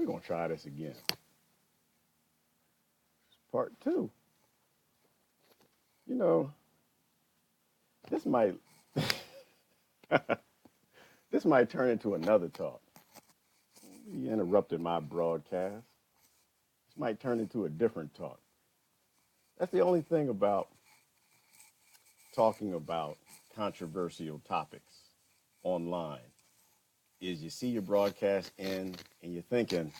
We're going to try this again. Part two. You know, this might this might turn into another talk. You interrupted my broadcast. This might turn into a different talk. That's the only thing about talking about controversial topics online is you see your broadcast end and you're thinking,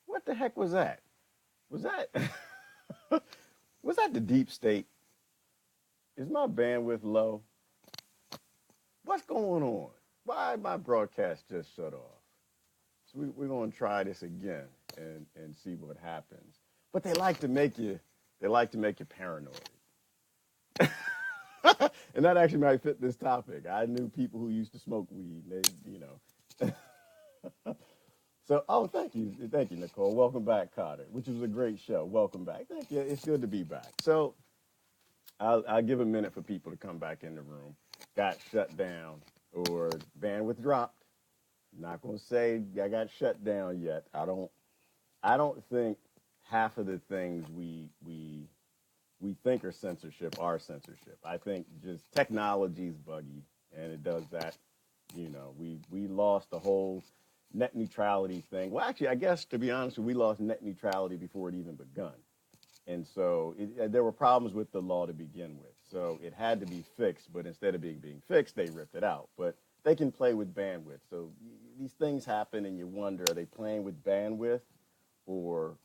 what the heck was that? Was that was that the deep state? Is my bandwidth low? What's going on? Why my broadcast just shut off? So we're going to try this again and see what happens. But they like to make you paranoid. And that actually might fit this topic. I knew people who used to smoke weed. So, thank you, Nicole. Welcome back, Carter, which was a great show. Welcome back. Thank you. It's good to be back. So, I'll give a minute for people to come back in the room. Got shut down or bandwidth dropped. Not gonna say I got shut down yet. I don't think half of the things we think are censorship are censorship. I think just technology's buggy and it does that. We lost the whole net neutrality thing. Well, actually, I guess to be honest, we lost net neutrality before it even begun. And so there were problems with the law to begin with. So it had to be fixed, but instead of being fixed, they ripped it out. But they can play with bandwidth. So these things happen and you wonder, are they playing with bandwidth or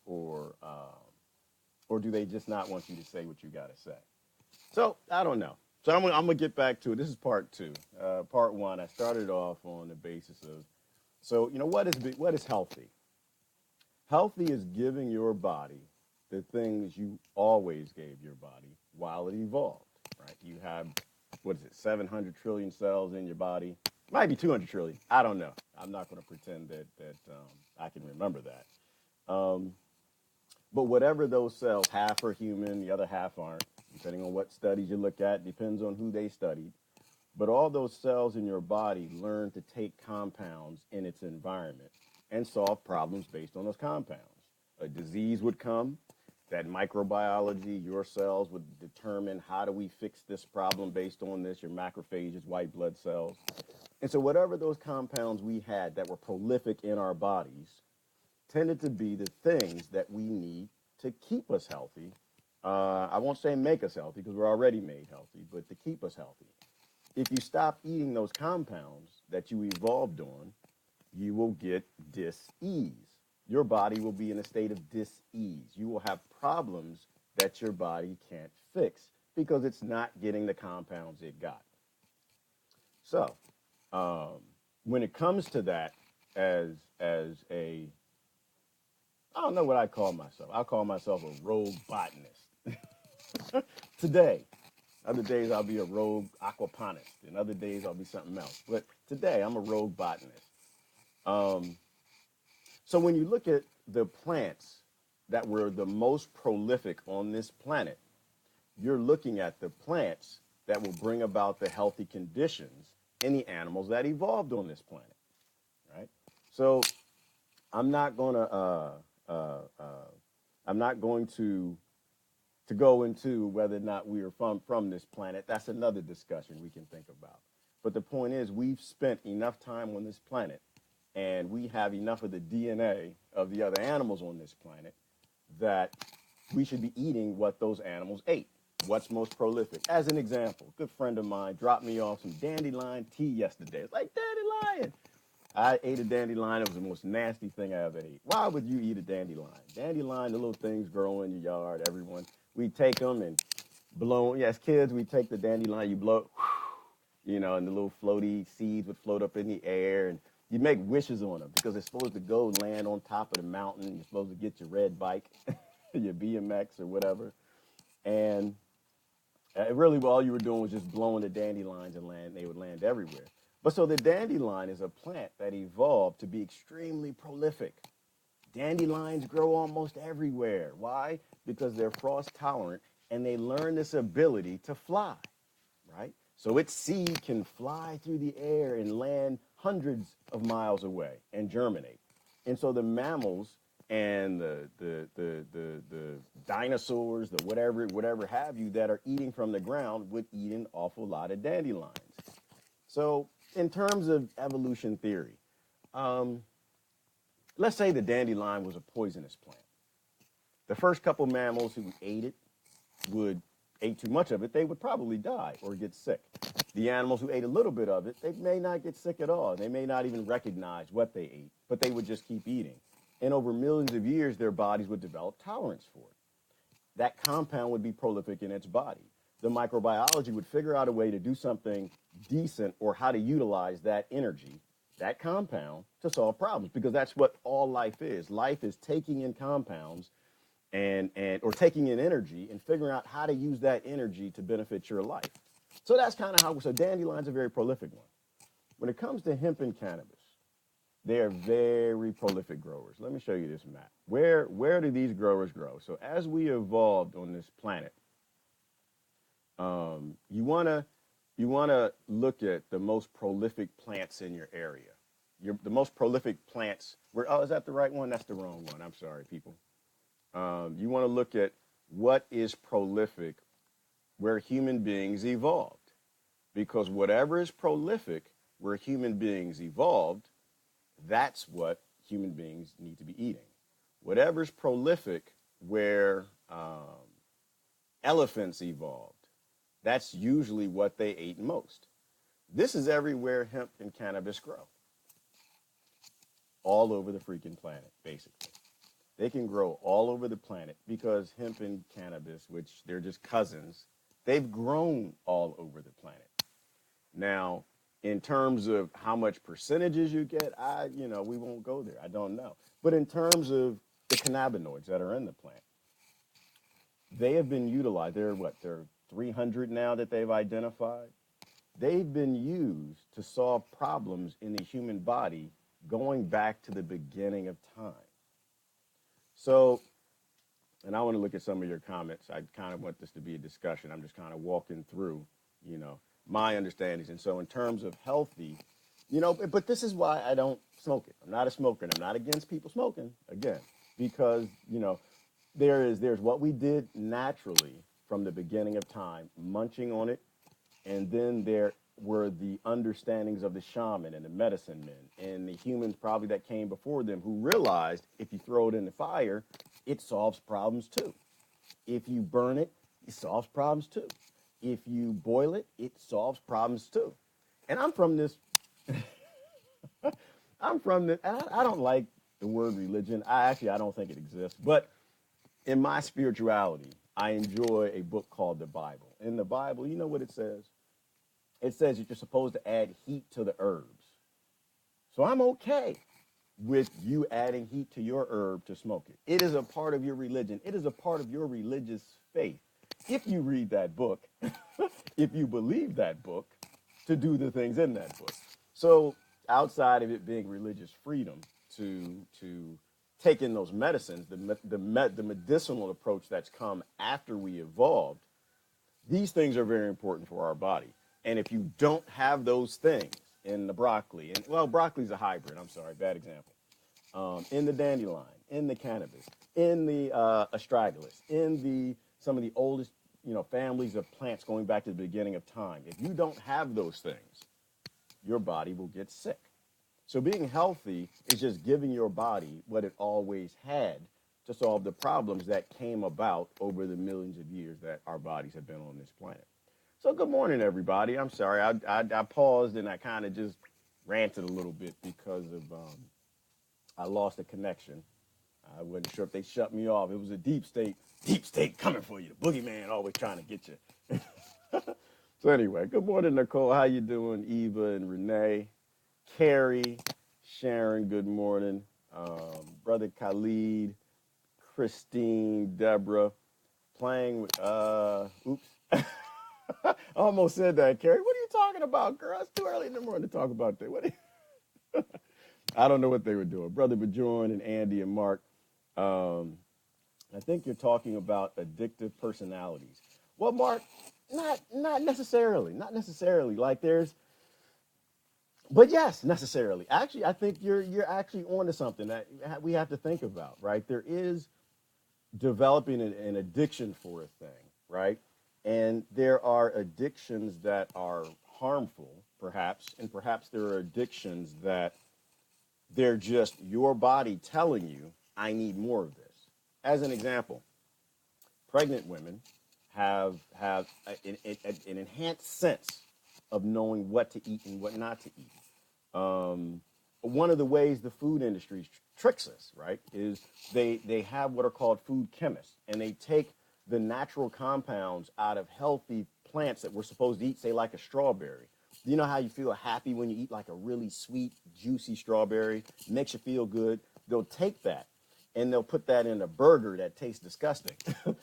do they just not want you to say what you got to say? So I don't know. So I'm going to get back to it. This is part two. Part one, I started off on the basis of, so, what is healthy? Healthy is giving your body the things you always gave your body while it evolved, right? You have, 700 trillion cells in your body? Might be 200 trillion. I don't know. I'm not going to pretend that I can remember that. But whatever those cells, half are human, the other half aren't, depending on what studies you look at, depends on who they studied. But all those cells in your body learn to take compounds in its environment and solve problems based on those compounds. A disease would come, that microbiology, your cells would determine how do we fix this problem based on this, your macrophages, white blood cells. And so whatever those compounds we had that were prolific in our bodies tended to be the things that we need to keep us healthy. I won't say make us healthy because we're already made healthy, but to keep us healthy. If you stop eating those compounds that you evolved on, you will get dis-ease. Your body will be in a state of dis-ease. You will have problems that your body can't fix because it's not getting the compounds it got. So, when it comes to that, as a, I don't know what I call myself. I call myself a rogue botanist. Today. Other days I'll be a rogue aquaponist, and other days I'll be something else. But today I'm a rogue botanist. So when you look at the plants that were the most prolific on this planet, you're looking at the plants that will bring about the healthy conditions in the animals that evolved on this planet, right? So I'm not going to go into whether or not we are from this planet. That's another discussion we can think about. But the point is, we've spent enough time on this planet, and we have enough of the DNA of the other animals on this planet that we should be eating what those animals ate. What's most prolific? As an example, a good friend of mine dropped me off some dandelion tea yesterday. It's like, dandelion. I ate a dandelion. It was the most nasty thing I ever ate. Why would you eat a dandelion? Dandelion, the little things grow in your yard, everyone. We take them and blow. Yeah, as kids, we take the dandelion, you blow it, and the little floaty seeds would float up in the air, and you make wishes on them because they're supposed to go land on top of the mountain. You're supposed to get your red bike, your BMX or whatever. And really, all you were doing was just blowing the dandelions and they would land everywhere. But so the dandelion is a plant that evolved to be extremely prolific. Dandelions grow almost everywhere. Why? Because they're frost tolerant and they learn this ability to fly, right? So its seed can fly through the air and land hundreds of miles away and germinate. And so the mammals and the dinosaurs, the whatever have you that are eating from the ground would eat an awful lot of dandelions. So in terms of evolution theory, um, let's say the dandelion was a poisonous plant. The first couple mammals who ate it would ate too much of it, they would probably die or get sick. The animals who ate a little bit of it, they may not get sick at all. They may not even recognize what they ate, but they would just keep eating. And over millions of years, their bodies would develop tolerance for it. That compound would be prolific in its body. The microbiology would figure out a way to do something decent or how to utilize that energy, that compound, to solve problems, because that's what all life is. Life is taking in compounds and or taking in energy and figuring out how to use that energy to benefit your life. So that's kind of how, so dandelion's a very prolific one. When it comes to hemp and cannabis, they are very prolific growers. Let me show you this map. Where do these growers grow? So as we evolved on this planet, you wanna look at the most prolific plants in your area. The most prolific plants. Oh, is that the right one? That's the wrong one. I'm sorry, people. You want to look at what is prolific where human beings evolved. Because whatever is prolific where human beings evolved, that's what human beings need to be eating. Whatever's prolific where elephants evolved, that's usually what they ate most. This is everywhere hemp and cannabis grow. All over the freaking planet, basically. They can grow all over the planet because hemp and cannabis, which they're just cousins, they've grown all over the planet. Now, in terms of how much percentages you get, we won't go there. I don't know. But in terms of the cannabinoids that are in the plant, they have been utilized. There are 300 now that they've identified. They've been used to solve problems in the human body going back to the beginning of time. So, and I want to look at some of your comments. I kind of want this to be a discussion. I'm just kind of walking through, my understandings. And so in terms of healthy, but this is why I don't smoke it. I'm not a smoker, and I'm not against people smoking, again, because, there's what we did naturally from the beginning of time, munching on it, and then there were the understandings of the shaman and the medicine men and the humans probably that came before them who realized if you throw it in the fire, it solves problems too. If you burn it, it solves problems too. If you boil it, it solves problems too. And I'm from this, I don't like the word religion. I don't think it exists. But in my spirituality, I enjoy a book called the Bible. In the Bible, you know what it says? It says that you're supposed to add heat to the herbs. So I'm okay with you adding heat to your herb to smoke it. It is a part of your religion. It is a part of your religious faith. If you read that book, if you believe that book, to do the things in that book. So outside of it being religious freedom to take in those medicines, the medicinal approach that's come after we evolved, these things are very important for our body. And if you don't have those things in the broccoli, broccoli's a hybrid. I'm sorry, bad example. In the dandelion, in the cannabis, in the astragalus, in some of the oldest, families of plants going back to the beginning of time. If you don't have those things, your body will get sick. So being healthy is just giving your body what it always had to solve the problems that came about over the millions of years that our bodies have been on this planet. So good morning, everybody. I'm sorry. I paused and I kind of just ranted a little bit because of I lost a connection. I wasn't sure if they shut me off. It was a deep state coming for you. The boogeyman always trying to get you. So anyway, good morning, Nicole. How you doing? Eva and Renee, Carrie, Sharon, good morning. Brother Khalid, Christine, Deborah, playing with, oops. I almost said that, Carrie. What are you talking about, girl? It's too early in the morning to talk about that. I don't know what they were doing. Brother Bajourn and Andy and Mark. I think you're talking about addictive personalities. Well, Mark, not necessarily. Not necessarily. Like there's But yes, necessarily. Actually, I think you're actually onto something that we have to think about, right? There is developing an addiction for a thing, right? And there are addictions that are harmful, perhaps, and perhaps there are addictions that they're just your body telling you, I need more of this. As an example, pregnant women have an enhanced sense of knowing what to eat and what not to eat. One of the ways the food industry tricks us, right, is they have what are called food chemists, and they take the natural compounds out of healthy plants that we're supposed to eat, say like a strawberry. You know how you feel happy when you eat like a really sweet, juicy strawberry? Makes you feel good. They'll take that and they'll put that in a burger that tastes disgusting.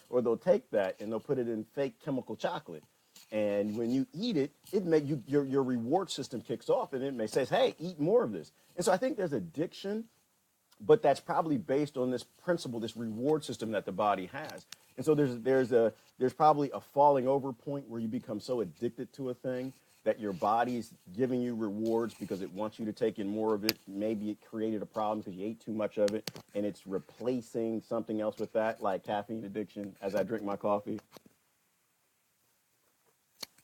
Or they'll take that and they'll put it in fake chemical chocolate. And when you eat it, it make you your reward system kicks off and it may says, hey, eat more of this. And so I think there's addiction, but that's probably based on this principle, this reward system that the body has. And so there's probably a falling over point where you become so addicted to a thing that your body's giving you rewards because it wants you to take in more of it. Maybe it created a problem because you ate too much of it, and it's replacing something else with that, like caffeine addiction as I drink my coffee.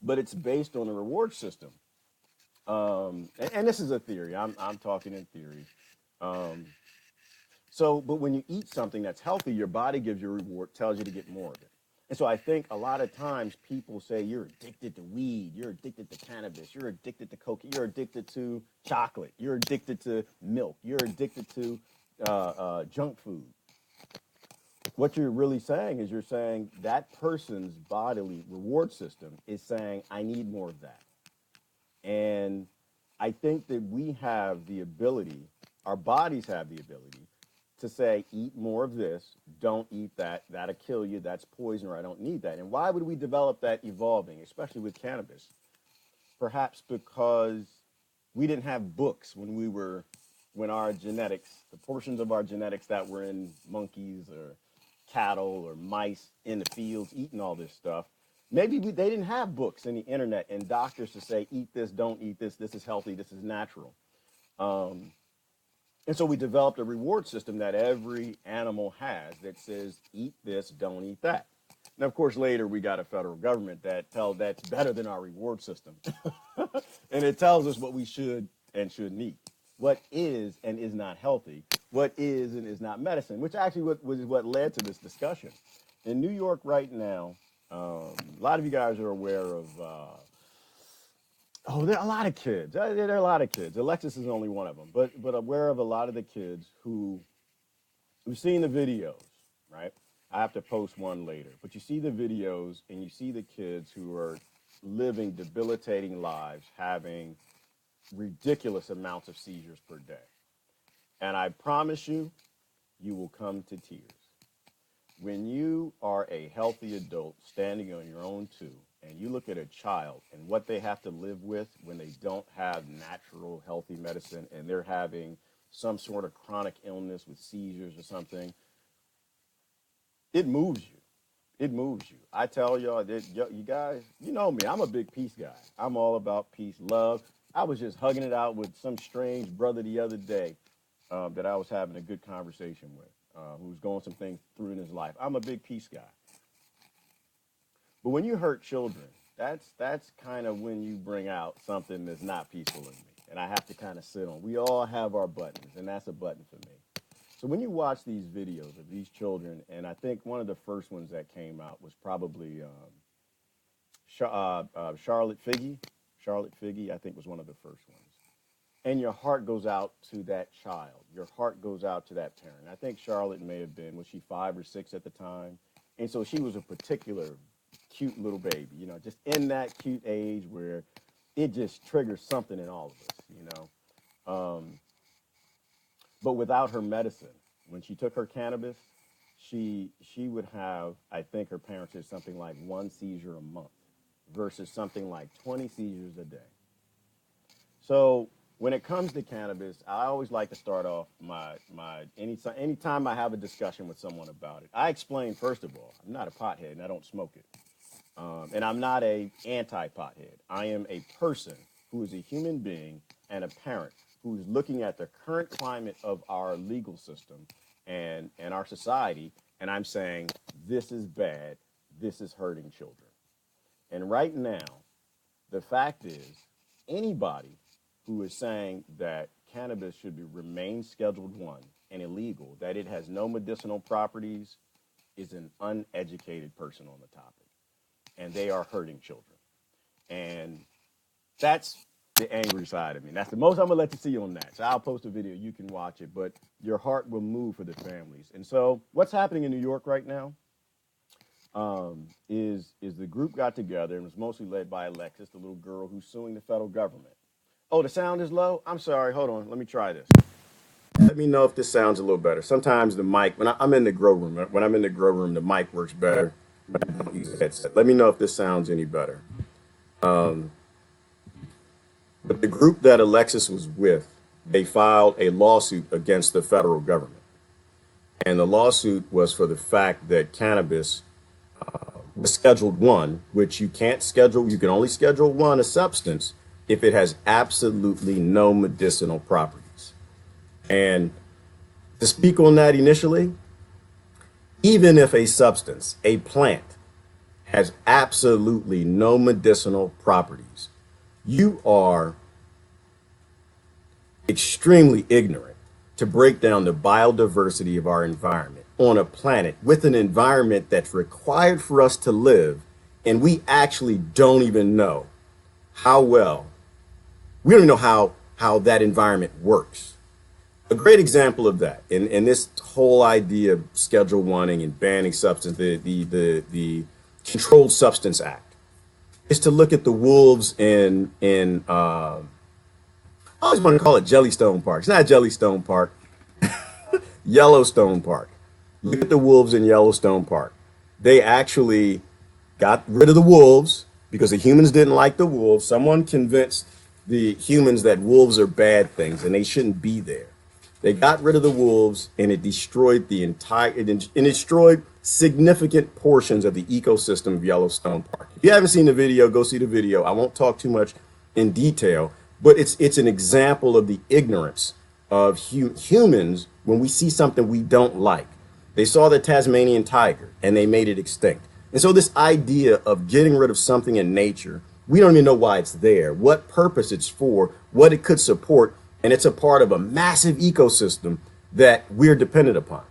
But it's based on a reward system. And this is a theory. I'm talking in theory. Um, but when you eat something that's healthy, your body gives you a reward, tells you to get more of it. And so I think a lot of times people say you're addicted to weed, you're addicted to cannabis, you're addicted to cocaine, you're addicted to chocolate, you're addicted to milk, you're addicted to junk food. What you're really saying is you're saying that person's bodily reward system is saying, I need more of that. And I think that we have the ability, our bodies have the ability to say, eat more of this, don't eat that, that'll kill you, that's poison, or I don't need that. And why would we develop that evolving, especially with cannabis? Perhaps because we didn't have books when our genetics, the portions of our genetics that were in monkeys or cattle or mice in the fields eating all this stuff. Maybe they didn't have books and the internet and doctors to say, eat this, don't eat this, this is healthy, this is natural. Um, and so we developed a reward system that every animal has that says, eat this, don't eat that. And of course, later we got a federal government that's better than our reward system. And it tells us what we should and shouldn't eat, what is and is not healthy, what is and is not medicine, which actually was what led to this discussion. In New York right now, a lot of you guys are aware of, there are a lot of kids. There are a lot of kids. Alexis is only one of them, but aware of a lot of the kids who've seen the videos, right? I have to post one later, but you see the videos and you see the kids who are living debilitating lives, having ridiculous amounts of seizures per day. And I promise you, you will come to tears. When you are a healthy adult standing on your own two, and you look at a child and what they have to live with when they don't have natural healthy medicine and they're having some sort of chronic illness with seizures or something, it moves you. It moves you. I tell y'all that you guys, you know me, I'm a big peace guy. I'm all about peace, love. I was just hugging it out with some strange brother the other day that I was having a good conversation with, who was going some things through in his life. I'm a big peace guy. But when you hurt children, that's kind of when you bring out something that's not peaceful in me. And I have to kind of sit on. We all have our buttons, and that's a button for me. So when you watch these videos of these children, and I think one of the first ones that came out was probably Charlotte Figge. Charlotte Figge, I think, was one of the first ones. And your heart goes out to that child. Your heart goes out to that parent. I think Charlotte may have been, was she 5 or 6 at the time? And so she was a particular cute little baby, just in that cute age where it just triggers something in all of us, But without her medicine, when she took her cannabis, she would have, I think her parents said something like 1 seizure a month versus something like 20 seizures a day. So when it comes to cannabis, I always like to start off anytime I have a discussion with someone about it. I explain, first of all, I'm not a pothead and I don't smoke it. And I'm not a anti-pothead. I am a person who is a human being and a parent who's looking at the current climate of our legal system and our society, and I'm saying, this is bad, this is hurting children. And right now, the fact is, anybody who is saying that cannabis should remain Scheduled 1 and illegal, that it has no medicinal properties, is an uneducated person on the topic. And they are hurting children. And that's the angry side of me. That's the most I'm going to let you see on that. So I'll post a video. You can watch it. But your heart will move for the families. And so what's happening in New York right now is the group got together and was mostly led by Alexis, the little girl who's suing the federal government. Oh, the sound is low? I'm sorry. Hold on. Let me try this. Let me know if this sounds a little better. Sometimes the mic, when I'm in the grow room, the mic works better when I don't use a headset. Let me know if this sounds any better. But the group that Alexis was with, they filed a lawsuit against the federal government. And the lawsuit was for the fact that cannabis was Scheduled 1, which you can't schedule. You can only Schedule 1 a substance if it has absolutely no medicinal properties. And to speak on that initially, even if a substance, a plant, has absolutely no medicinal properties, you are extremely ignorant to break down the biodiversity of our environment on a planet with an environment that's required for us to live, and we actually don't even know how well, we don't even know how that environment works. A great example of that, in this whole idea of Schedule 1ing and banning substance, the Controlled Substance Act, is to look at the wolves in I always want to call it Jellystone Park. It's not Jellystone Park, Yellowstone Park. Look at the wolves in Yellowstone Park. They actually got rid of the wolves because the humans didn't like the wolves. Someone convinced the humans that wolves are bad things and they shouldn't be there. They got rid of the wolves, and it destroyed it destroyed significant portions of the ecosystem of Yellowstone Park. If you haven't seen the video, go see the video. I won't talk too much in detail, but it's an example of the ignorance of humans when we see something we don't like. They saw the Tasmanian tiger, and they made it extinct. And so this idea of getting rid of something in nature, we don't even know why it's there, what purpose it's for, what it could support, and it's a part of a massive ecosystem that we're dependent upon.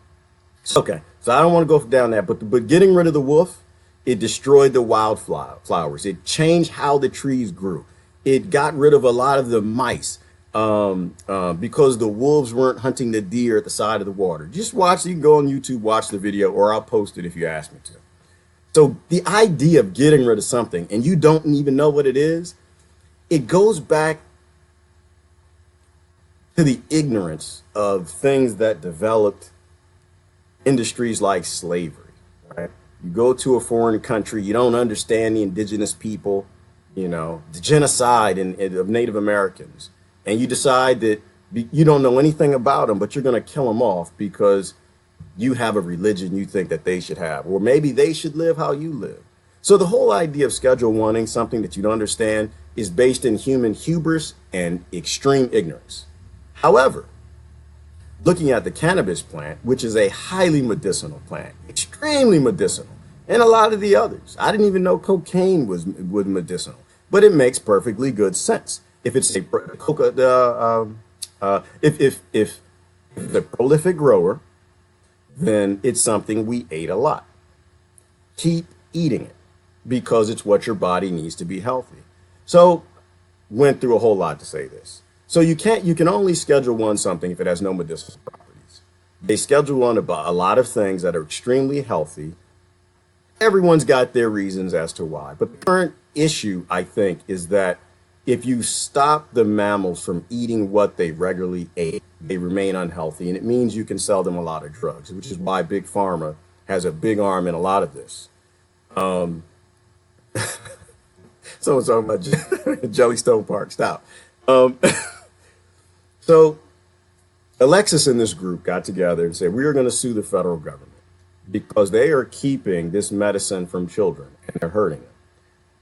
Okay, so I don't want to go down that, but getting rid of the wolf, it destroyed the wildflowers. It changed how the trees grew. It got rid of a lot of the mice because the wolves weren't hunting the deer at the side of the water. Just watch, you can go on YouTube, watch the video, or I'll post it if you ask me to. So the idea of getting rid of something and you don't even know what it is, it goes back to the ignorance of things that developed industries like slavery, right? You go to a foreign country, you don't understand the indigenous people, you know, the genocide of Native Americans, and you decide that you don't know anything about them, but you're going to kill them off because you have a religion you think that they should have, or maybe they should live how you live. So the whole idea of Schedule 1ing, something that you don't understand, is based in human hubris and extreme ignorance. However, looking at the cannabis plant, which is a highly medicinal plant, extremely medicinal, and a lot of the others, I didn't even know cocaine was medicinal, but it makes perfectly good sense. If it's a if the prolific grower, then it's something we ate a lot. Keep eating it because it's what your body needs to be healthy. So, went through a whole lot to say this. So you can only Schedule 1 something if it has no medicinal properties. They Schedule 1 about a lot of things that are extremely healthy. Everyone's got their reasons as to why. But the current issue, I think, is that if you stop the mammals from eating what they regularly ate, they remain unhealthy. And it means you can sell them a lot of drugs, which is why Big Pharma has a big arm in a lot of this. Someone's talking about Jellystone Park. Stop. So Alexis and this group got together and said, we are going to sue the federal government because they are keeping this medicine from children and they're hurting them.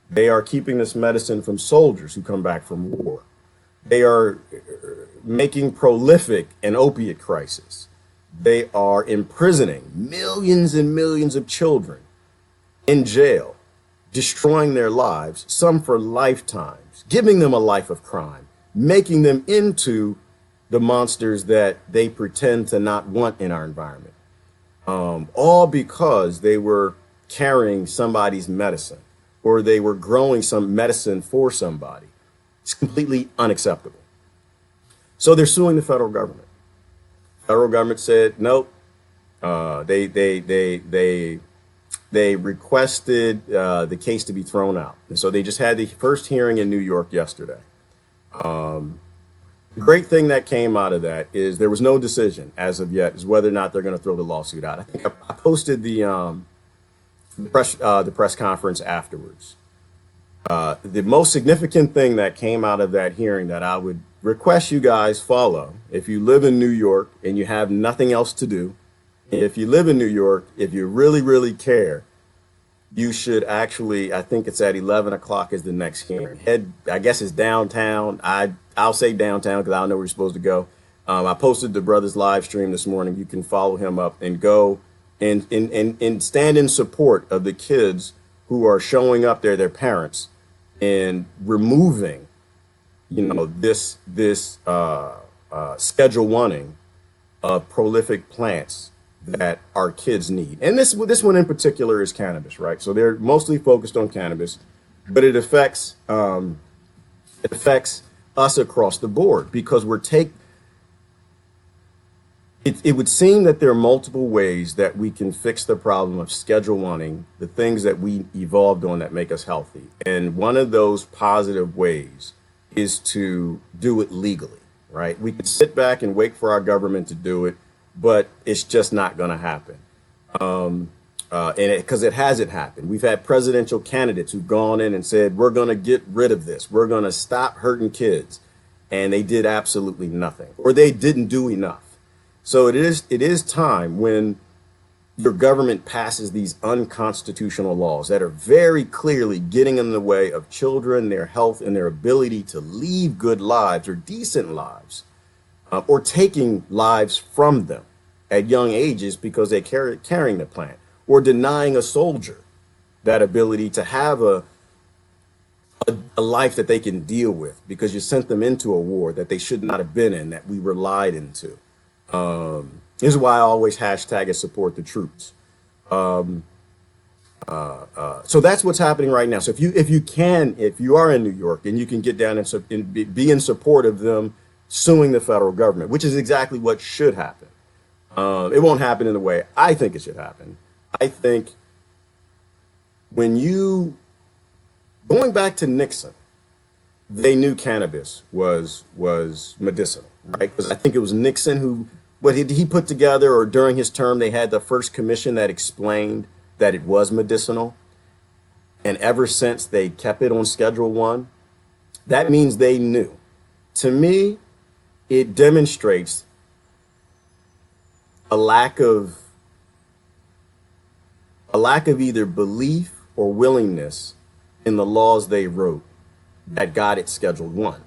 They are keeping this medicine from soldiers who come back from war. They are making prolific an opiate crisis. They are imprisoning millions and millions of children in jail, destroying their lives, some for lifetimes, giving them a life of crime, making them into the monsters that they pretend to not want in our environment. All because they were carrying somebody's medicine or they were growing some medicine for somebody. It's completely unacceptable. So they're suing the federal government. Federal government said nope. They requested the case to be thrown out, and so they just had the first hearing in New York yesterday. The great thing that came out of that is there was no decision as of yet as whether or not they're going to throw the lawsuit out. I think I posted the press conference afterwards. The most significant thing that came out of that hearing that I would request you guys follow, if you live in New York and you have nothing else to do, if you live in New York, if you really, really care, you should actually, I think it's at 11 o'clock is the next hearing. I guess it's downtown. I'll say downtown because I don't know where you're supposed to go. I posted the brother's live stream this morning. You can follow him up and go and stand in support of the kids who are showing up there, their parents, and removing, this Schedule 1 of prolific plants that our kids need. And this one in particular is cannabis, right? So they're mostly focused on cannabis, but it affects us across the board because it would seem that there are multiple ways that we can fix the problem of Schedule 1ing, the things that we evolved on that make us healthy. And one of those positive ways is to do it legally, right? We could sit back and wait for our government to do it, but it's just not going to happen. Because it hasn't happened. We've had presidential candidates who've gone in and said, we're going to get rid of this. We're going to stop hurting kids. And they did absolutely nothing, or they didn't do enough. So it is time when your government passes these unconstitutional laws that are very clearly getting in the way of children, their health, and their ability to lead good lives or decent lives, or taking lives from them at young ages because they're carrying the plant, or denying a soldier that ability to have a life that they can deal with because you sent them into a war that they should not have been in, that we relied into. This is why I always hashtag and support the troops. So that's what's happening right now. So if you are in New York and you can get down and be in support of them suing the federal government, which is exactly what should happen. It won't happen in the way I think it should happen. I think going back to Nixon, they knew cannabis was medicinal, right? Because I think it was Nixon what he put together, or during his term, they had the first commission that explained that it was medicinal. And ever since, they kept it on Schedule 1. That means they knew. To me, it demonstrates a lack of either belief or willingness in the laws they wrote that got it Scheduled 1.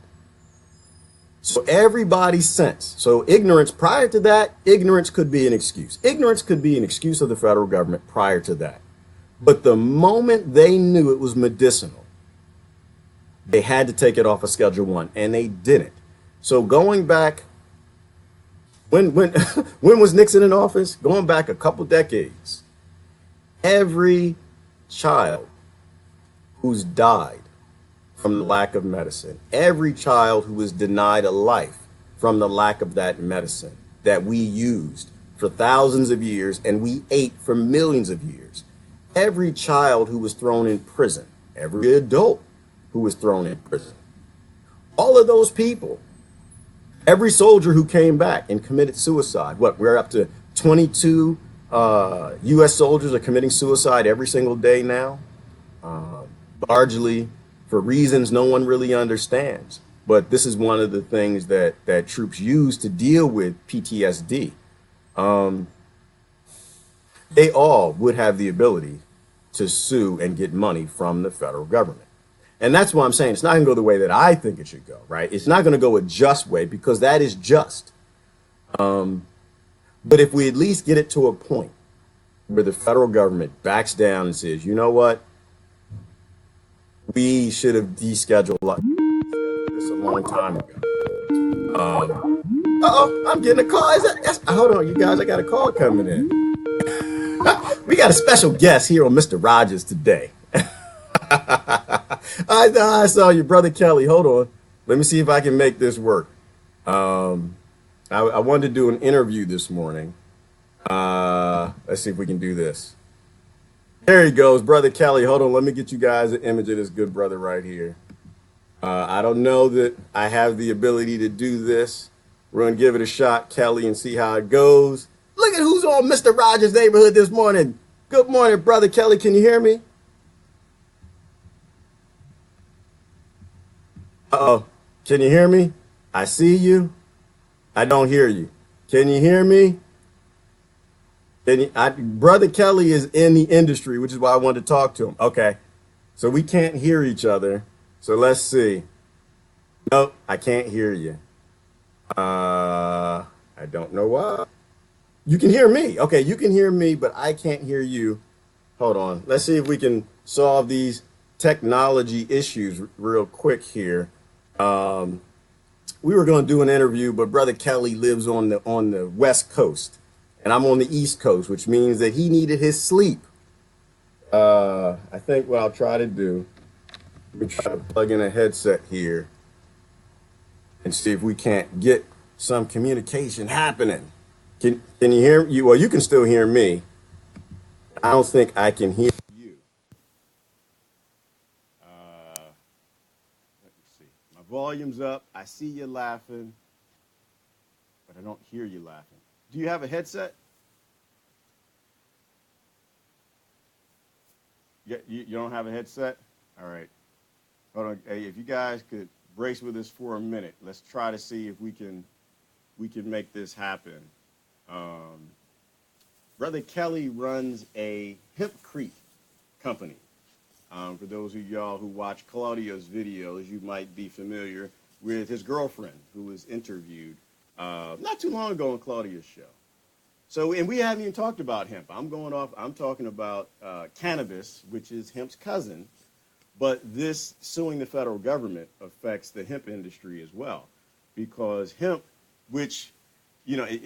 So everybody's sense. So ignorance prior to that, ignorance could be an excuse. Ignorance could be an excuse of the federal government prior to that. But the moment they knew it was medicinal, they had to take it off of Schedule 1, and they didn't. So going back, when was Nixon in office? Going back a couple decades, every child who's died from the lack of medicine, every child who was denied a life from the lack of that medicine that we used for thousands of years and we ate for millions of years, every child who was thrown in prison, every adult who was thrown in prison, all of those people, every soldier who came back and committed suicide, we're up to 22 U.S. soldiers are committing suicide every single day now, largely for reasons no one really understands. But this is one of the things that troops use to deal with PTSD. They all would have the ability to sue and get money from the federal government. And that's why I'm saying it's not going to go the way that I think it should go, right? It's not going to go a just way because that is just. But if we at least get it to a point where the federal government backs down and says, you know what, we should have descheduled this a long time ago. I'm getting a call. Hold on, you guys, I got a call coming in. We got a special guest here on Mr. Rogers today. I saw you, Brother Kelly. Hold on. Let me see if I can make this work. I wanted to do an interview this morning. Let's see if we can do this. There he goes, Brother Kelly. Hold on. Let me get you guys an image of this good brother right here. I don't know that I have the ability to do this. We're going to give it a shot, Kelly, and see how it goes. Look at who's on Mr. Rogers' neighborhood this morning. Good morning, Brother Kelly. Can you hear me? Uh-oh. Can you hear me? I see you. I don't hear you. Can you hear me? Brother Kelly is in the industry, which is why I wanted to talk to him. Okay. So we can't hear each other. So let's see. Nope, I can't hear you. I don't know why. You can hear me. Okay, you can hear me, but I can't hear you. Hold on. Let's see if we can solve these technology issues real quick here. We were going to do an interview, but Brother Kelly lives on the West Coast, and I'm on the East Coast, which means that he needed his sleep. I think what I'll try to do, let me try to plug in a headset here and see if we can't get some communication happening. Can you hear you? Well, you can still hear me. I don't think I can hear you. Let me see. My volume's up. I see you laughing, but I don't hear you laughing. Do you have a headset? You don't have a headset? All right. Hold on. Hey, if you guys could brace with us for a minute, let's try to see if we can make this happen. Brother Kelly runs a hempcrete company. For those of y'all who watch Claudio's videos, you might be familiar with his girlfriend who was interviewed not too long ago on Claudio's show. So, and we haven't even talked about hemp. I'm talking about cannabis, which is hemp's cousin. But this suing the federal government affects the hemp industry as well, because hemp, which,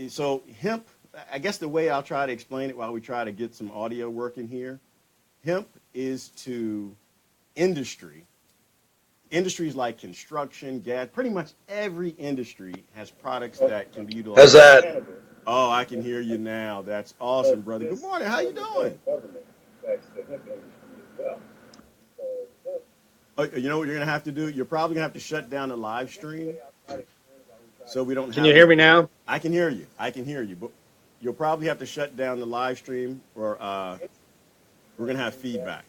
so hemp, I guess the way I'll try to explain it while we try to get some audio working here, hemp is to industries like construction, gas, pretty much every industry has products that can be utilized. How's that? Oh, I can hear you now. That's awesome, brother. Good morning. How you doing? You know what you're going to have to do? You're probably going to have to shut down the live stream so we don't have... Can you hear me now? I can hear you. But you'll probably have to shut down the live stream or we're going to have feedback.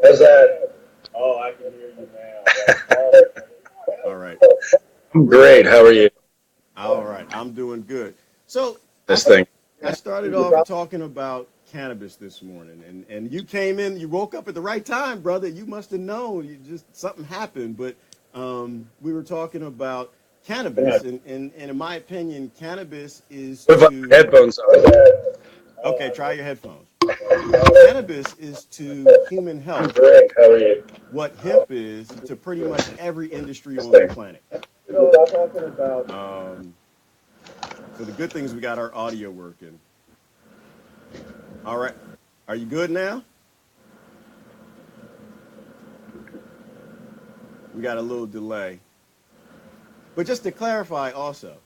How's that? Oh, I can hear you now. All right. I'm great. How are you? All right. I'm doing good. So This thing. I started off talking about cannabis this morning, and you came in, you woke up at the right time, brother. You must have known something happened, but we were talking about cannabis, and in my opinion, cannabis is to... Headphones on. Okay, try your headphones. Cannabis is to human health Great. How are you? what hemp is to pretty much every industry on the planet. So the good thing is we got our audio working. All right. Are you good now? We got a little delay. But just to clarify also,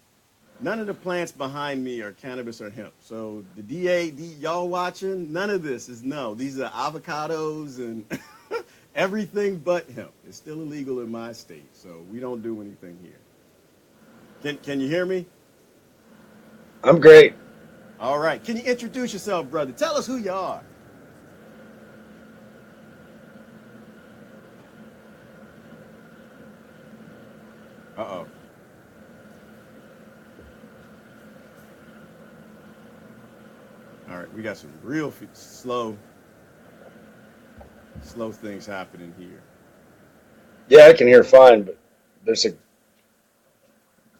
none of the plants behind me are cannabis or hemp. So the y'all watching, none of this is no. These are avocados and everything but hemp. It's still illegal in my state, so we don't do anything here. Can you hear me? I'm great. All right. Can you introduce yourself, brother? Tell us who you are. Uh-oh. All right. We got some real slow. Slow things happening here. Yeah, I can hear fine, but there's a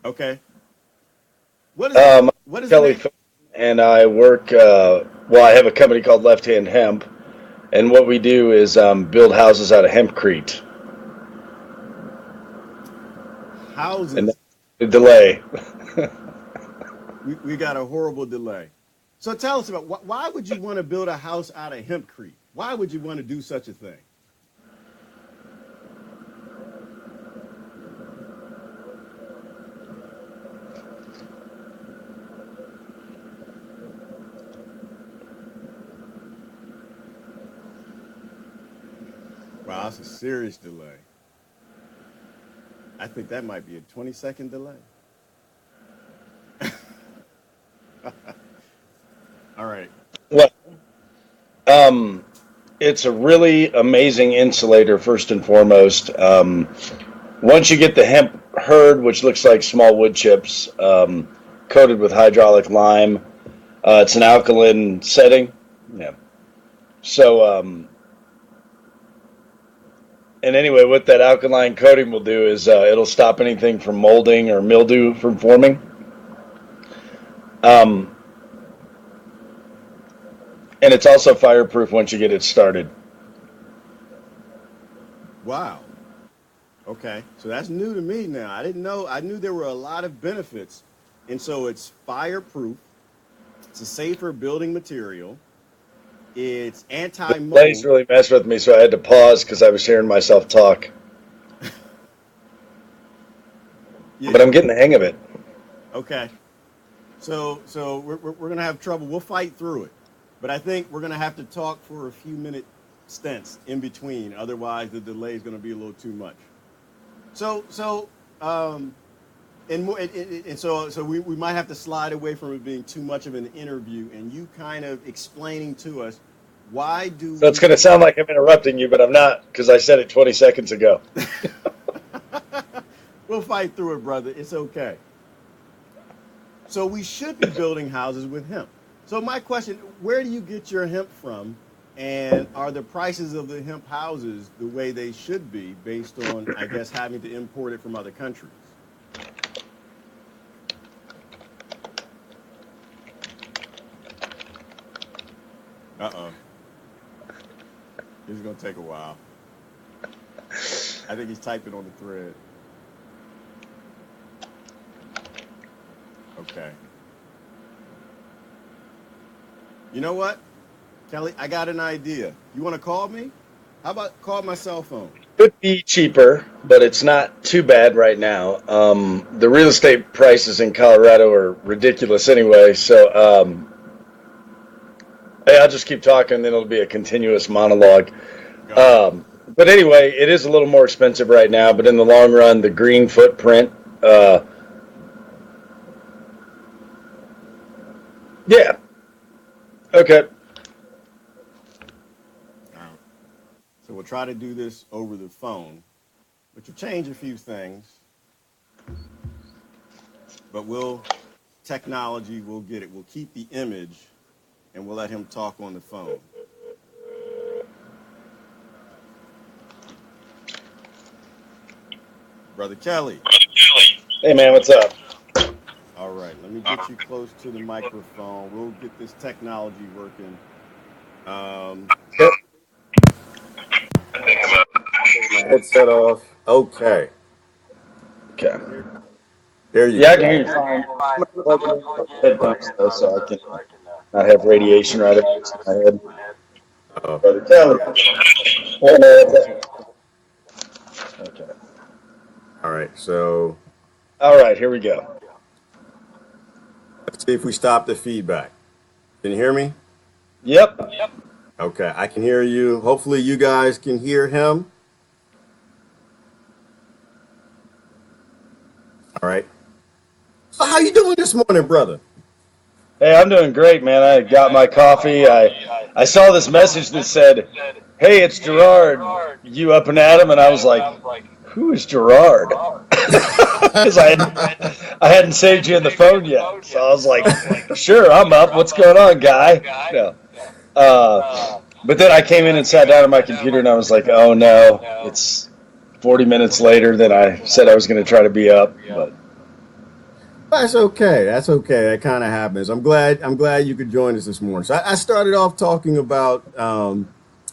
Okay. What is it? I'm What is the Kelly, name? and I work. I have a company called Left Hand Hemp, and what we do is build houses out of hempcrete, and Houses. the delay. We got a horrible delay. So tell us about why would you want to build a house out of hempcrete? Why would you want to do such a thing? Wow, that's a serious delay. I think that might be a 20-second delay. All right. Well, um, it's a really amazing insulator first and foremost. Once you get the hemp hurd, which looks like small wood chips, coated with hydraulic lime, it's an alkaline setting. Yeah. So, and anyway, what that alkaline coating will do is it'll stop anything from molding or mildew from forming. Um, and it's also fireproof once you get it started. Wow. Okay. So that's new to me now. I didn't know. I knew there were a lot of benefits. And so it's fireproof. It's a safer building material. It's The delays anti-mold. really messed with me, so I had to pause because I was hearing myself talk. Yeah. But I'm getting the hang of it. Okay. So we're gonna have trouble. We'll fight through it, but I think we're gonna have to talk for a few minute stints in between. Otherwise, the delay is gonna be a little too much. So we might have to slide away from it being too much of an interview, and you kind of explaining to us why do So it's we. going to sound like I'm interrupting you, but I'm not because I said it 20 seconds ago. We'll fight through it, brother. It's okay. So we should be building houses with hemp. So my question, where do you get your hemp from? And are the prices of the hemp houses the way they should be based on, I guess, having to import it from other countries? Uh-oh. This is going to take a while. I think he's typing on the thread. Okay. You know what, Kelly? I got an idea. You want to call me? How about call my cell phone? Could be cheaper, but it's not too bad right now. The real estate prices in Colorado are ridiculous anyway, so hey, I'll just keep talking, then it'll be a continuous monologue. Go ahead. But anyway, it is a little more expensive right now, but in the long run, the green footprint, yeah, okay. All right. So we'll try to do this over the phone, which will change a few things, but we'll get it. We'll keep the image, and we'll let him talk on the phone. Brother Kelly. Hey, man, what's up? All right, let me get you close to the microphone. We'll get this technology working. Um, Yep. Headset off. Okay. Okay. There you Yeah, I go. can hear you fine. I'm gonna plug in headphones, though, so I can not have radiation right against my head. Brother Kelly. Hey, man, what's up? Okay. All right, so All right, here we go. let's see if we stop the feedback. Can you hear me? Yep. Okay, I can hear you. Hopefully, you guys can hear him. All right. So, how you doing this morning, brother? Hey, I'm doing great, man. I got my coffee. I saw this message that said, "Hey, it's Gerard. You up and at him?" And I was like, "Who is Gerard?" Because I hadn't saved you in the phone yet. So I was like, "Sure, I'm up. What's going on, guy?" No. But then I came in and sat down at my computer, and I was like, oh no, it's 40 minutes later than I said I was going to try to be up. But That's okay. That's okay. That kind of happens. I'm glad you could join us this morning. So I started off talking about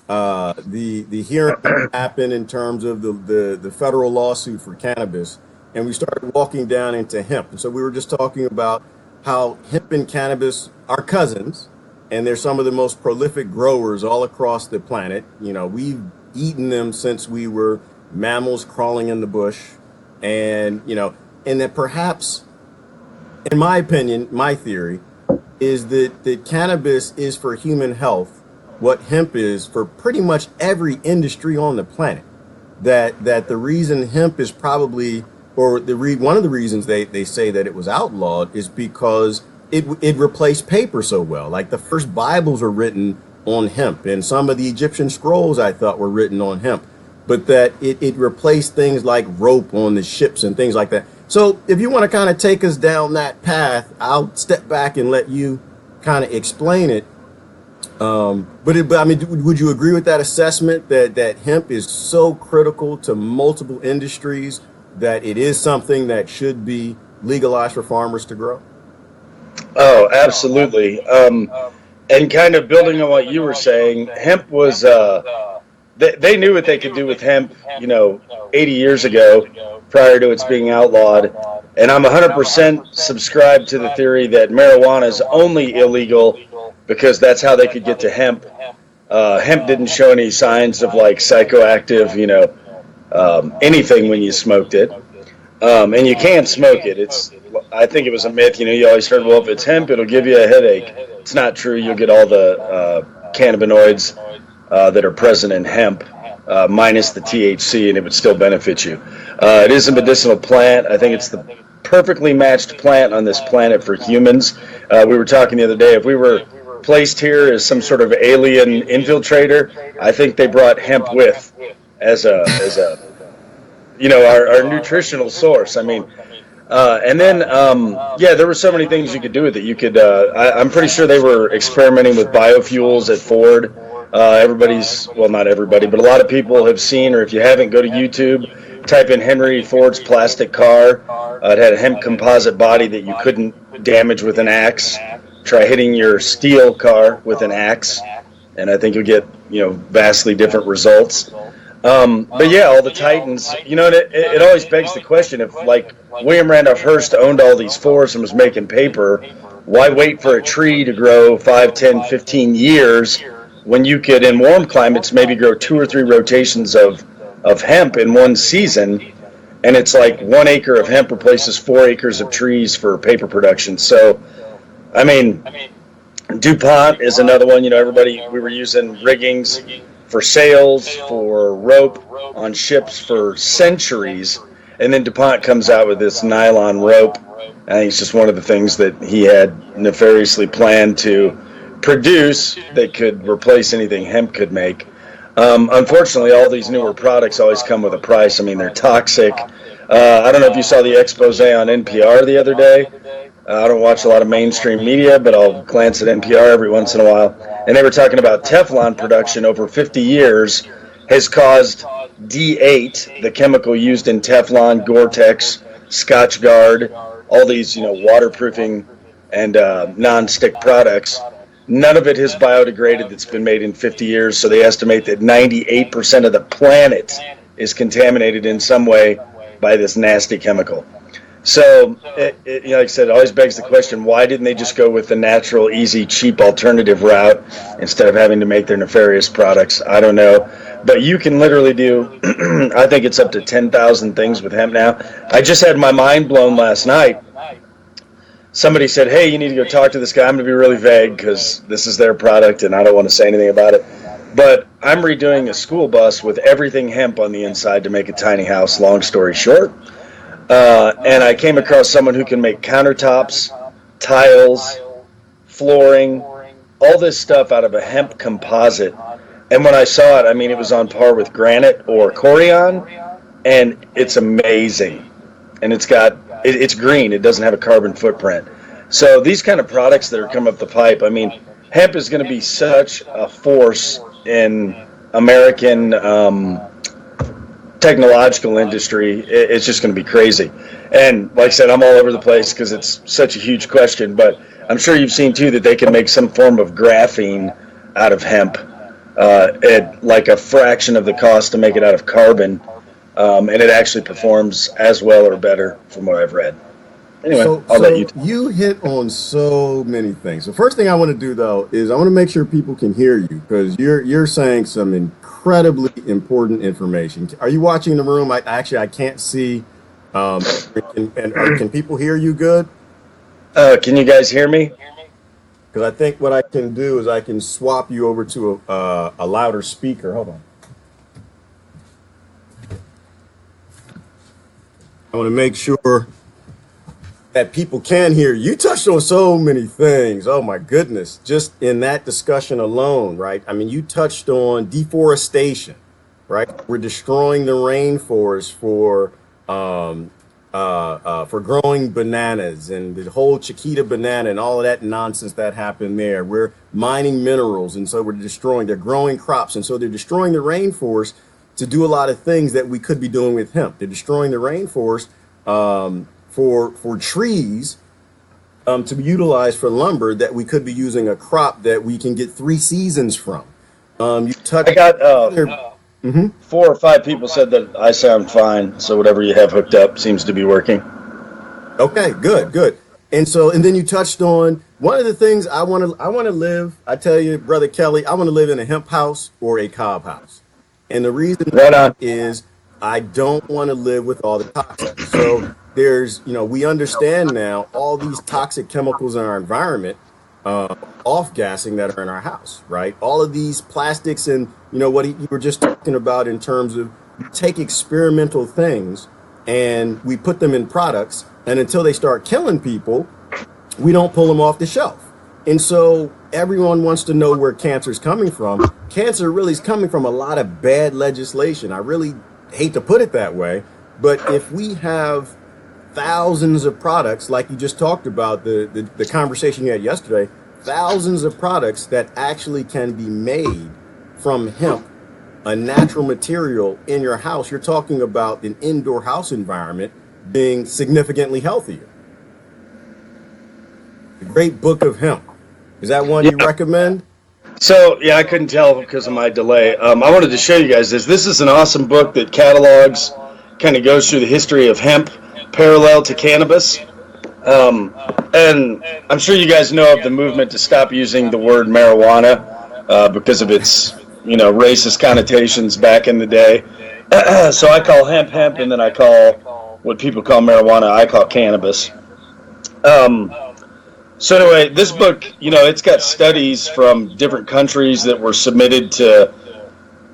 the hearing that happened in terms of the federal lawsuit for cannabis, and we started walking down into hemp. And so we were just talking about how hemp and cannabis are cousins, and they're some of the most prolific growers all across the planet. We've eaten them since we were mammals crawling in the bush, and and that perhaps, in my opinion, my theory is that cannabis is for human health what hemp is for pretty much every industry on the planet. That the reason hemp is probably, or one of the reasons they say that it was outlawed is because it replaced paper so well. Like the first Bibles are written on hemp, and some of the Egyptian scrolls I thought were written on hemp, but that it replaced things like rope on the ships and things like that. So if you want to kind of take us down that path, I'll step back and let you kind of explain it. But I mean, would you agree with that assessment that hemp is so critical to multiple industries that it is something that should be legalized for farmers to grow? oh, absolutely. And kind of building on what you were saying, hemp was they knew what they could do with hemp, 80 years ago, prior to its being outlawed. And I'm 100% subscribed to the theory that marijuana is only illegal because that's how they could get to hemp. Hemp didn't show any signs of like psychoactive, anything when you smoked it. And you can't smoke it. I think it was a myth. You always heard, well, if it's hemp, it'll give you a headache. It's not true. You'll get all the cannabinoids that are present in hemp, minus the THC, and it would still benefit you. It is a medicinal plant. I think it's the perfectly matched plant on this planet for humans. We were talking the other day, if we were placed here as some sort of alien infiltrator, I think they brought hemp with as our nutritional source. I mean, and then, there were so many things you could do with it. You could, I'm pretty sure they were experimenting with biofuels at Ford. Well, not everybody, but a lot of people have seen, or if you haven't, go to YouTube, type in Henry Ford's plastic car. It had a hemp composite body that you couldn't damage with an axe. Try hitting your steel car with an axe, and I think you'll get, vastly different results. But yeah, all the titans, it always begs the question, if like William Randolph Hearst owned all these forests and was making paper, why wait for a tree to grow 5, 10, 15 years when you could, in warm climates, maybe grow 2 or 3 rotations of hemp in one season, and it's like 1 acre of hemp replaces 4 acres of trees for paper production. So, I mean, DuPont is another one. We were using riggings for sails, for rope on ships for centuries, and then DuPont comes out with this nylon rope. I think it's just one of the things that he had nefariously planned to produce that could replace anything hemp could make. Unfortunately, all these newer products always come with a price. I mean, they're toxic. I don't know if you saw the expose on NPR the other day. I don't watch a lot of mainstream media, but I'll glance at NPR every once in a while. And they were talking about Teflon production over 50 years has caused D8, the chemical used in Teflon, Gore-Tex, Scotch Guard, all these, waterproofing and non-stick products. None of it has biodegraded that's been made in 50 years, so they estimate that 98% of the planet is contaminated in some way by this nasty chemical. So, like I said, it always begs the question, why didn't they just go with the natural, easy, cheap alternative route instead of having to make their nefarious products? I don't know. But you can literally do, I think it's up to 10,000 things with hemp now. I just had my mind blown last night. Somebody said, hey, you need to go talk to this guy. I'm going to be really vague because this is their product and I don't want to say anything about it. But I'm redoing a school bus with everything hemp on the inside to make a tiny house, long story short. And I came across someone who can make countertops, tiles, flooring, all this stuff out of a hemp composite. And when I saw it, I mean, it was on par with granite or Corian, and it's amazing. And it's green. It doesn't have a carbon footprint. So these kind of products that are coming up the pipe, I mean, hemp is going to be such a force in American technological industry, it's just going to be crazy. And like I said, I'm all over the place because it's such a huge question, but I'm sure you've seen too that they can make some form of graphene out of hemp at like a fraction of the cost to make it out of carbon, and it actually performs as well or better from what I've read. Anyway, I'll let you. You hit on so many things. The first thing I want to do though is I want to make sure people can hear you because you're saying some incredibly important information. Are you watching the room? I can't see. Can people hear you good? Can you guys hear me? Because I think what I can do is I can swap you over to a louder speaker. Hold on. I want to make sure that people can hear. You touched on so many things. Oh my goodness. Just in that discussion alone, right? I mean, you touched on deforestation, right? We're destroying the rainforest for growing bananas and the whole Chiquita banana and all of that nonsense that happened there. We're mining minerals, and so they're growing crops, and so they're destroying the rainforest to do a lot of things that we could be doing with hemp. They're destroying the rainforest for trees to be utilized for lumber that we could be using a crop that we can get 3 seasons from. You touched. I got 4 or 5 people said that I sound fine, so whatever you have hooked up seems to be working. Okay, good. And then you touched on one of the things I want to live. I tell you, Brother Kelly, I want to live in a hemp house or a cob house. And the reason is I don't want to live with all the toxins. So we understand now all these toxic chemicals in our environment, off-gassing that are in our house, right? All of these plastics and, what you were just talking about in terms of you take experimental things and we put them in products, and until they start killing people, we don't pull them off the shelf. And so everyone wants to know where cancer is coming from. Cancer really is coming from a lot of bad legislation. I really hate to put it that way, but if we have thousands of products, like you just talked about, the conversation you had yesterday, thousands of products that actually can be made from hemp, a natural material in your house, you're talking about an indoor house environment being significantly healthier. The Great Book of Hemp. Is that one you recommend? So, I couldn't tell because of my delay. I wanted to show you guys this. This is an awesome book that catalogs, kind of goes through the history of hemp parallel to cannabis. And I'm sure you guys know of the movement to stop using the word marijuana because of its, racist connotations back in the day. So I call hemp, and then I call what people call marijuana, I call cannabis. So anyway, this book, it's got studies from different countries that were submitted to,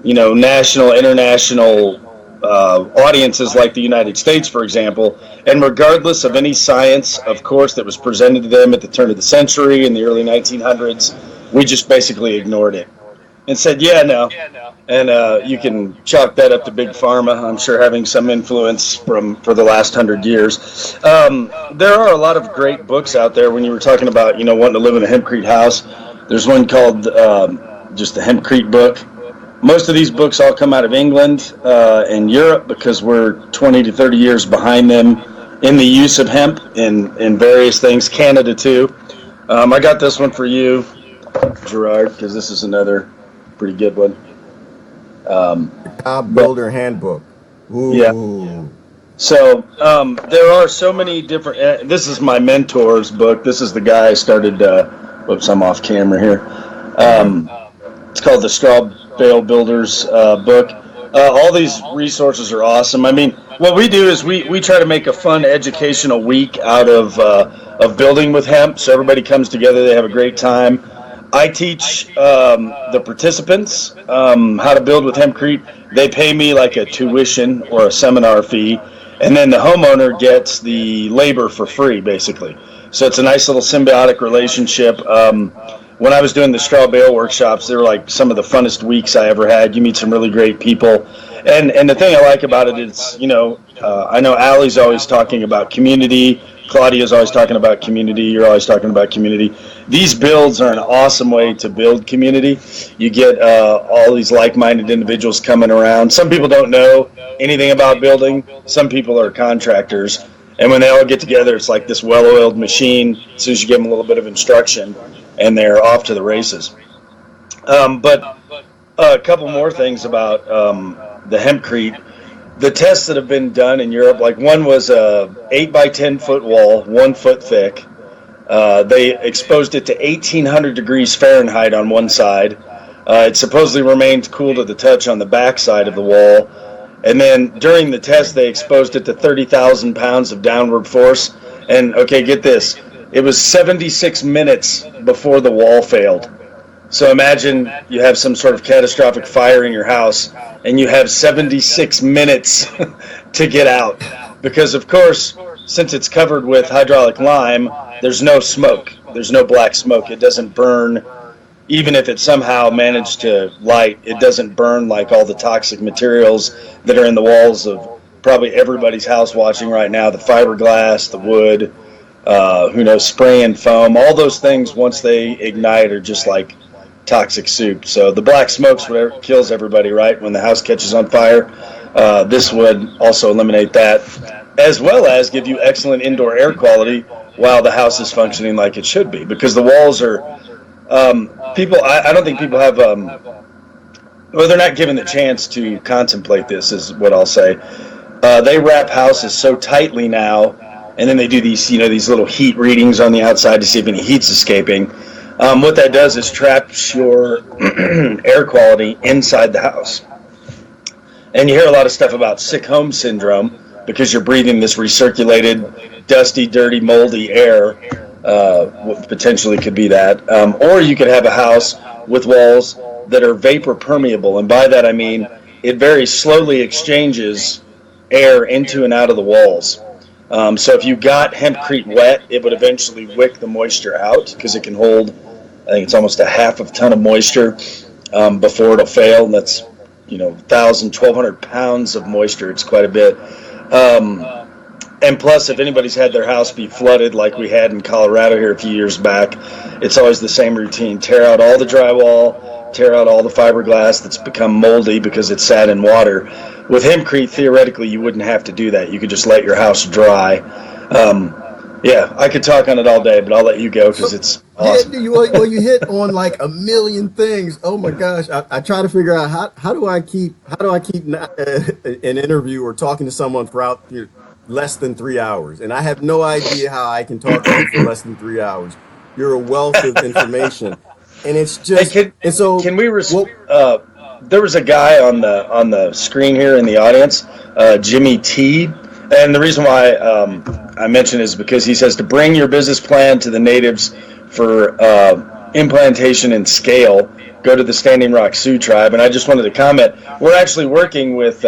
national, international audiences like the United States, for example. And regardless of any science, of course, that was presented to them at the turn of the century in the early 1900s, we just basically ignored it and said, no. And you can chalk that up to Big Pharma, I'm sure, having some influence for the last 100 years. There are a lot of great books out there. When you were talking about, wanting to live in a hempcrete house, there's one called just the Hempcrete book. Most of these books all come out of England and Europe because we're 20 to 30 years behind them in the use of hemp in various things. Canada, too. I got this one for you, Gerard, because this is another pretty good one. Cob Builder Handbook. Ooh. Yeah. So there are so many different. This is my mentor's book. This is the guy I started. Whoops, I'm off camera here. It's called the Straw Bale Builders book. All these resources are awesome. I mean, what we do is we try to make a fun educational week out of building with hemp. So everybody comes together. They have a great time. I teach the participants how to build with hempcrete. They pay me like a tuition or a seminar fee, and then the homeowner gets the labor for free, basically. So it's a nice little symbiotic relationship. When I was doing the straw bale workshops, they were like some of the funnest weeks I ever had. You meet some really great people. And the thing I like about it is, I know Allie's always talking about community, Claudia's always talking about community. You're always talking about community. These builds are an awesome way to build community. You get all these like-minded individuals coming around. Some people don't know anything about building. Some people are contractors. And when they all get together, it's like this well-oiled machine. As soon as you give them a little bit of instruction, and they're off to the races. But a couple more things about the hempcrete. The tests that have been done in Europe, like one was a 8 by 10 foot wall, 1 foot thick. They exposed it to 1,800 degrees Fahrenheit on one side. It supposedly remained cool to the touch on the back side of the wall. And then during the test, they exposed it to 30,000 pounds of downward force. And okay, get this. It was 76 minutes before the wall failed. So imagine you have some sort of catastrophic fire in your house, and you have 76 minutes to get out. Because, of course, since it's covered with hydraulic lime, there's no smoke. There's no black smoke. It doesn't burn. Even if it somehow managed to light, it doesn't burn like all the toxic materials that are in the walls of probably everybody's house watching right now, the fiberglass, the wood, who knows, spray and foam. All those things, once they ignite, are just like toxic soup. So the black smoke's what kills everybody, right? When the house catches on fire, this would also eliminate that, as well as give you excellent indoor air quality while the house is functioning like it should be. Because the walls are, people, I don't think people have, well, they're not given the chance to contemplate this, is what I'll say. They wrap houses so tightly now, and then they do these, these little heat readings on the outside to see if any heat's escaping. What that does is traps your air quality inside the house. And you hear a lot of stuff about sick home syndrome because you're breathing this recirculated, dusty, dirty, moldy air. Potentially could be that. Or you could have a house with walls that are vapor permeable. And by that I mean it very slowly exchanges air into and out of the walls. So if you got hempcrete wet, it would eventually wick the moisture out because it can hold, I think it's almost a half of a ton of moisture before it'll fail. And that's, 1,000, 1,200 pounds of moisture. It's quite a bit. And plus, if anybody's had their house be flooded like we had in Colorado here a few years back, it's always the same routine. Tear out all the drywall, tear out all the fiberglass that's become moldy because it's sat in water. With hempcrete, theoretically, you wouldn't have to do that. You could just let your house dry. Yeah, I could talk on it all day, but I'll let you go because it's awesome. Yeah, you hit on like a million things. Oh my gosh, I try to figure out how do I keep an interview or talking to someone for less than 3 hours, and I have no idea how I can talk to you for less than 3 hours. You're a wealth of information, and it's just. Hey, can we? There was a guy on the screen here in the audience, Jimmy T. And the reason why I mention is because he says to bring your business plan to the natives for implantation and scale, go to the Standing Rock Sioux Tribe. And I just wanted to comment, we're actually working with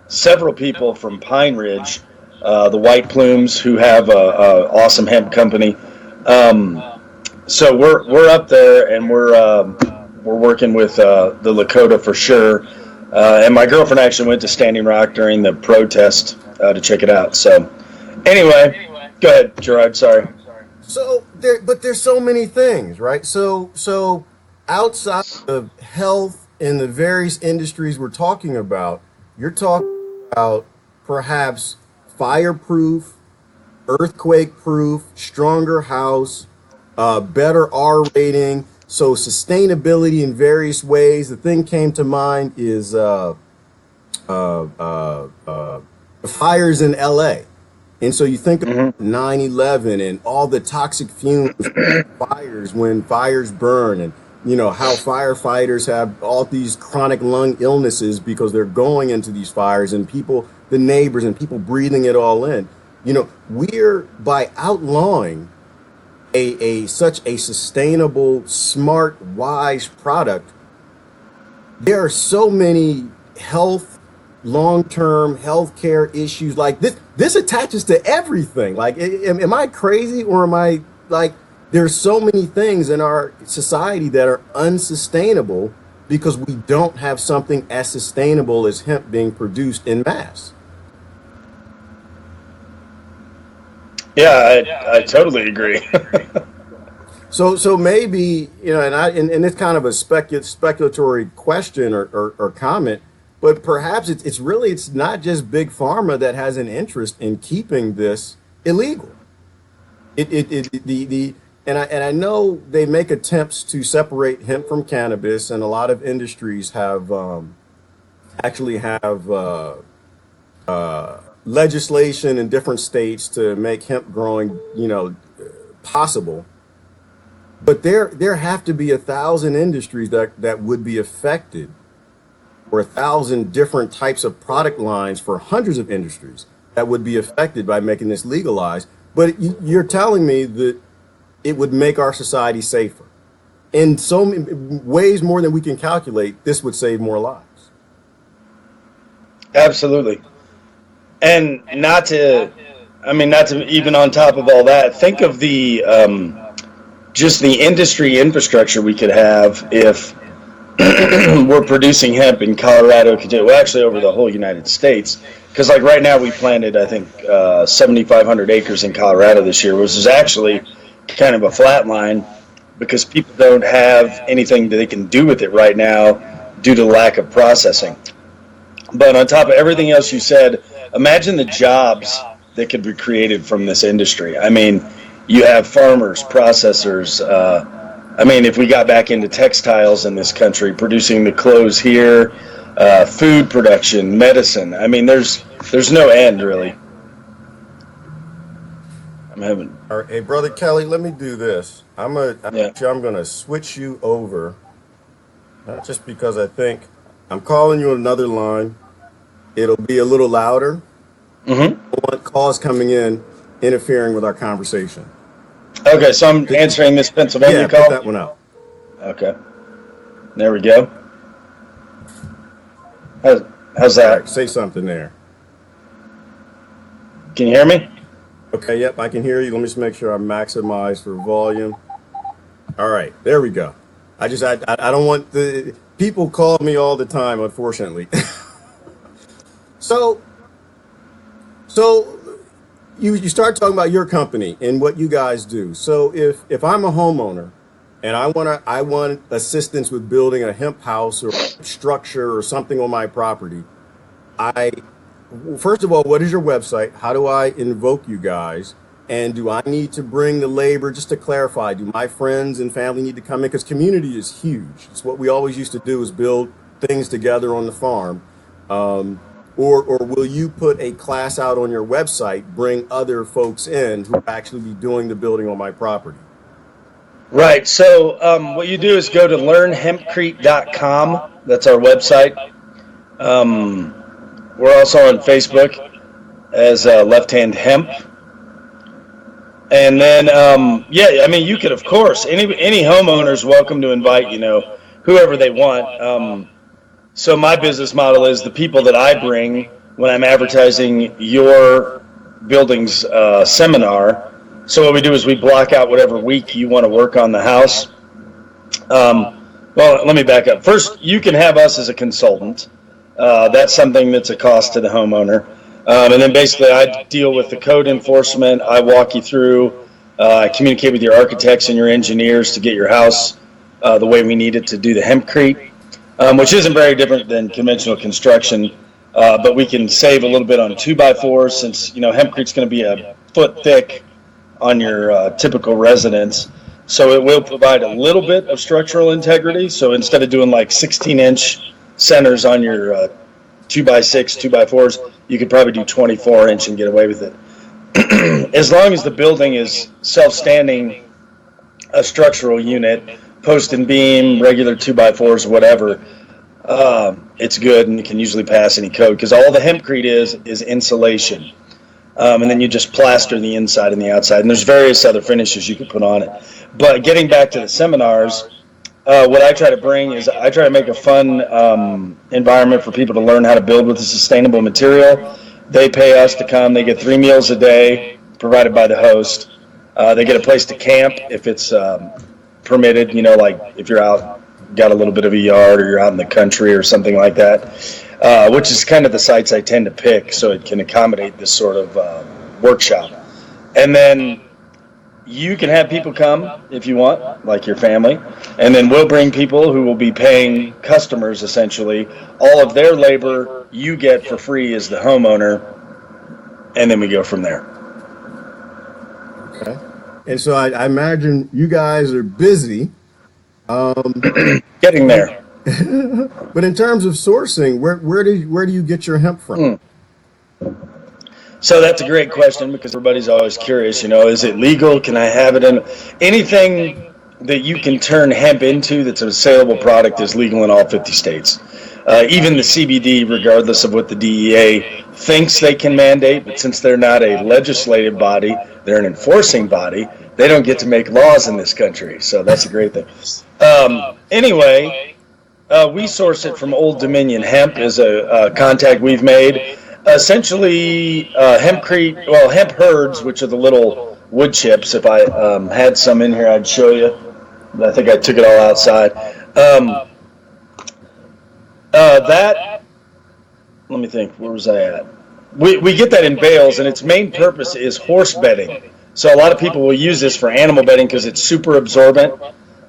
several people from Pine Ridge, the White Plumes, who have a awesome hemp company. So we're up there, and we're working with the Lakota for sure. And my girlfriend actually went to Standing Rock during the protest to check it out. So anyway, go ahead, Gerard. Sorry. So there's so many things, right? So outside of health and the various industries we're talking about, you're talking about perhaps fireproof, earthquake-proof, stronger house, better R rating. So sustainability in various ways. The thing came to mind is fires in LA. And so you think of 9/11 and all the toxic fumes fires when fires burn, and how firefighters have all these chronic lung illnesses because they're going into these fires, and people, the neighbors and people breathing it all in. We're, by outlawing such a sustainable, smart, wise product, there are so many long-term healthcare issues like this. This attaches to everything. Like, am I crazy, or am I like, there's so many things in our society that are unsustainable because we don't have something as sustainable as hemp being produced in mass. Yeah, I totally agree. So maybe, and it's kind of a speculatory question or comment, but perhaps it's not just big pharma that has an interest in keeping this illegal. The and I know they make attempts to separate hemp from cannabis, and a lot of industries have actually have legislation in different states to make hemp growing, possible. But there have to be 1,000 industries that would be affected, or 1,000 different types of product lines for hundreds of industries that would be affected by making this legalized. But you're telling me that it would make our society safer in so many ways more than we can calculate. This would save more lives. Absolutely. And not to even on top of all that, think of the just the industry infrastructure we could have if we're producing hemp in Colorado, well, actually over the whole United States. Because like right now we planted, I think, 7,500 acres in Colorado this year, which is actually kind of a flat line because people don't have anything that they can do with it right now due to lack of processing. But on top of everything else you said, imagine the jobs that could be created from this industry. I mean, you have farmers, processors. If we got back into textiles in this country, producing the clothes here, food production, medicine. I mean, there's no end really. I'm having. All right, hey brother Kelly, let me do this. Yeah. I'm gonna switch you over, not just because I think I'm calling you on another line. It'll be a little louder. Mm-hmm. I don't want calls coming in interfering with our conversation. Okay, so I'm answering this Pennsylvania call. Put that one out. Okay, there we go. How's All that? right, say something there. Can you hear me? Okay, yep, I can hear you. Let me just make sure I maximize for volume. All right, there we go. I don't want the people call me all the time, unfortunately. So you start talking about your company and what you guys do. So if I'm a homeowner and I want assistance with building a hemp house or structure or something on my property, I first of all, what is your website? How do I invoke you guys? And do I need to bring the labor? Just to clarify, do my friends and family need to come in? Because community is huge. It's what we always used to do, is build things together on the farm. Or will you put a class out on your website, bring other folks in who will actually be doing the building on my property? Right. So what you do is go to learnhempcrete.com. That's our website. We're also on Facebook as Left Hand Hemp. And then, you could, of course, any homeowner's welcome to invite, whoever they want. So my business model is the people that I bring when I'm advertising your building's seminar. So what we do is we block out whatever week you want to work on the house. Well, let me back up. First, you can have us as a consultant. That's something that's a cost to the homeowner. And then basically I deal with the code enforcement. I walk you through, I communicate with your architects and your engineers to get your house the way we need it to do the hempcrete. Which isn't very different than conventional construction, but we can save a little bit on 2x4s since hempcrete's going to be a foot thick on your typical residence, so it will provide a little bit of structural integrity. So instead of doing like 16-inch centers on your 2x6, 2x4s, you could probably do 24-inch and get away with it, as long as the building is self-standing, a structural unit. Post and beam, regular 2x4s, whatever, it's good, and you can usually pass any code because all the hempcrete is insulation, and then you just plaster the inside and the outside, and there's various other finishes you can put on it. But getting back to the seminars, what I try to bring is I try to make a fun environment for people to learn how to build with a sustainable material. They pay us to come. They get 3 meals a day provided by the host. They get a place to camp if it's permitted, like if you're out, got a little bit of a yard, or you're out in the country or something like that, which is kind of the sites I tend to pick so it can accommodate this sort of workshop. And then you can have people come if you want, like your family, and then we'll bring people who will be paying customers essentially. All of their labor you get for free as the homeowner, and then we go from there. Okay. And so I imagine you guys are busy. Getting there. But in terms of sourcing, where do you get your hemp from? So that's a great question because everybody's always curious, is it legal? Can I have it in anything that you can turn hemp into that's a saleable product is legal in all 50 states. Even the CBD, regardless of what the DEA thinks they can mandate, but since they're not a legislative body, they're an enforcing body, they don't get to make laws in this country. So that's a great thing. Anyway, we source it from Old Dominion Hemp is a contact we've made. Essentially, hemp herds, which are the little wood chips. If I had some in here, I'd show you. But I think I took it all outside. Let me think, where was I at? We get that in bales, and its main purpose is horse bedding. So a lot of people will use this for animal bedding because it's super absorbent.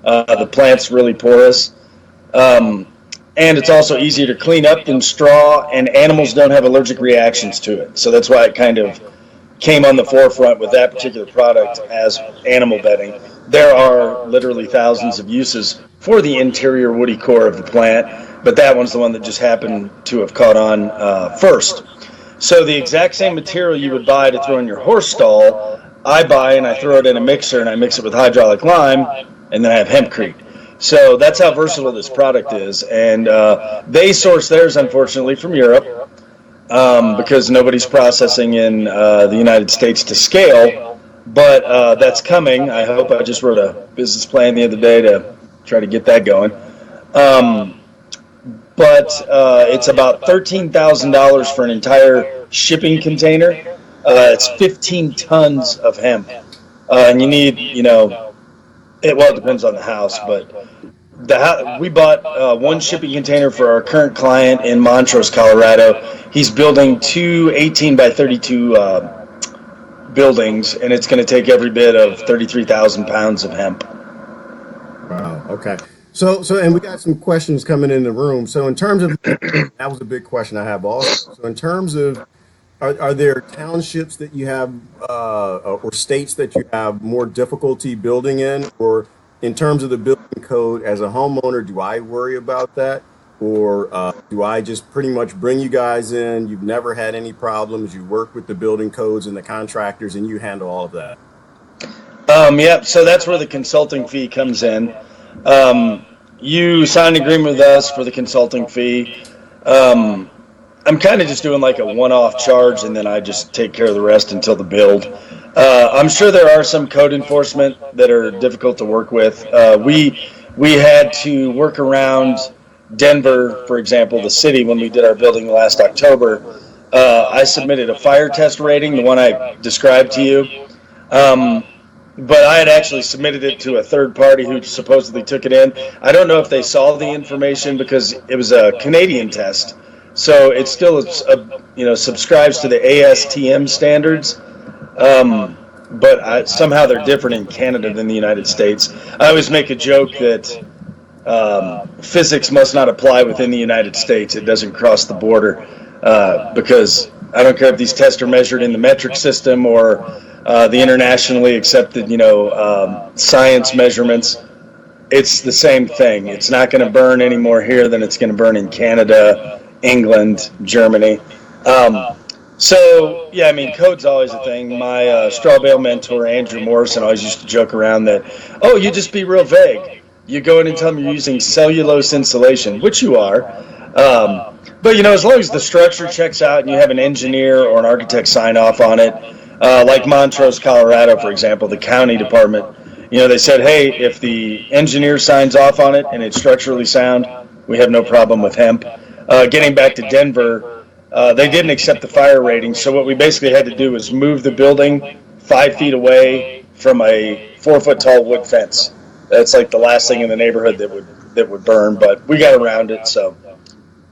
The plant's really porous. And it's also easier to clean up than straw, and animals don't have allergic reactions to it. So that's why it kind of came on the forefront with that particular product as animal bedding. There are literally thousands of uses for the interior woody core of the plant, but that one's the one that just happened to have caught on first. So the exact same material you would buy to throw in your horse stall, I buy and I throw it in a mixer and I mix it with hydraulic lime, and then I have hempcrete. So that's how versatile this product is. And they source theirs, unfortunately, from Europe because nobody's processing in the United States to scale. But that's coming. I hope. I just wrote a business plan the other day to try to get that going. But it's about $13,000 for an entire shipping container. It's 15 tons of hemp. And you need, it depends on the house, but we bought one shipping container for our current client in Montrose, Colorado. He's building two 18 by 32 buildings, and it's going to take every bit of 33,000 pounds of hemp. Wow. Okay. So, and we got some questions coming in the room. So in terms of, that was a big question I have also. So in terms of, are there townships that you have, or states that you have more difficulty building in, or in terms of the building code as a homeowner, do I worry about that? Or do I just pretty much bring you guys in? You've never had any problems. You work with the building codes and the contractors and you handle all of that. Yep. So that's where the consulting fee comes in. You sign an agreement with us for the consulting fee. I'm kind of just doing like a one-off charge, and then I just take care of the rest until the build. I'm sure there are some code enforcement that are difficult to work with. We had to work around Denver, for example, the city, when we did our building last October. I submitted a fire test rating, the one I described to you. But I had actually submitted it to a third party who supposedly took it in. I don't know if they saw the information because it was a Canadian test. So it still subscribes to the ASTM standards. But somehow they're different in Canada than the United States. I always make a joke that physics must not apply within the United States. It doesn't cross the border because I don't care if these tests are measured in the metric system or the internationally accepted, science measurements. It's the same thing. It's not going to burn any more here than it's going to burn in Canada, England, Germany. Code's always a thing. My straw bale mentor, Andrew Morrison, always used to joke around that, you just be real vague. You go in and tell them you're using cellulose insulation, which you are. But as long as the structure checks out and you have an engineer or an architect sign off on it, like Montrose, Colorado, for example, the county department, they said, hey, if the engineer signs off on it and it's structurally sound, we have no problem with hemp. Getting back to Denver, they didn't accept the fire rating, so what we basically had to do was move the building 5 feet away from a 4-foot tall wood fence. That's like the last thing in the neighborhood that would burn, but we got around it, so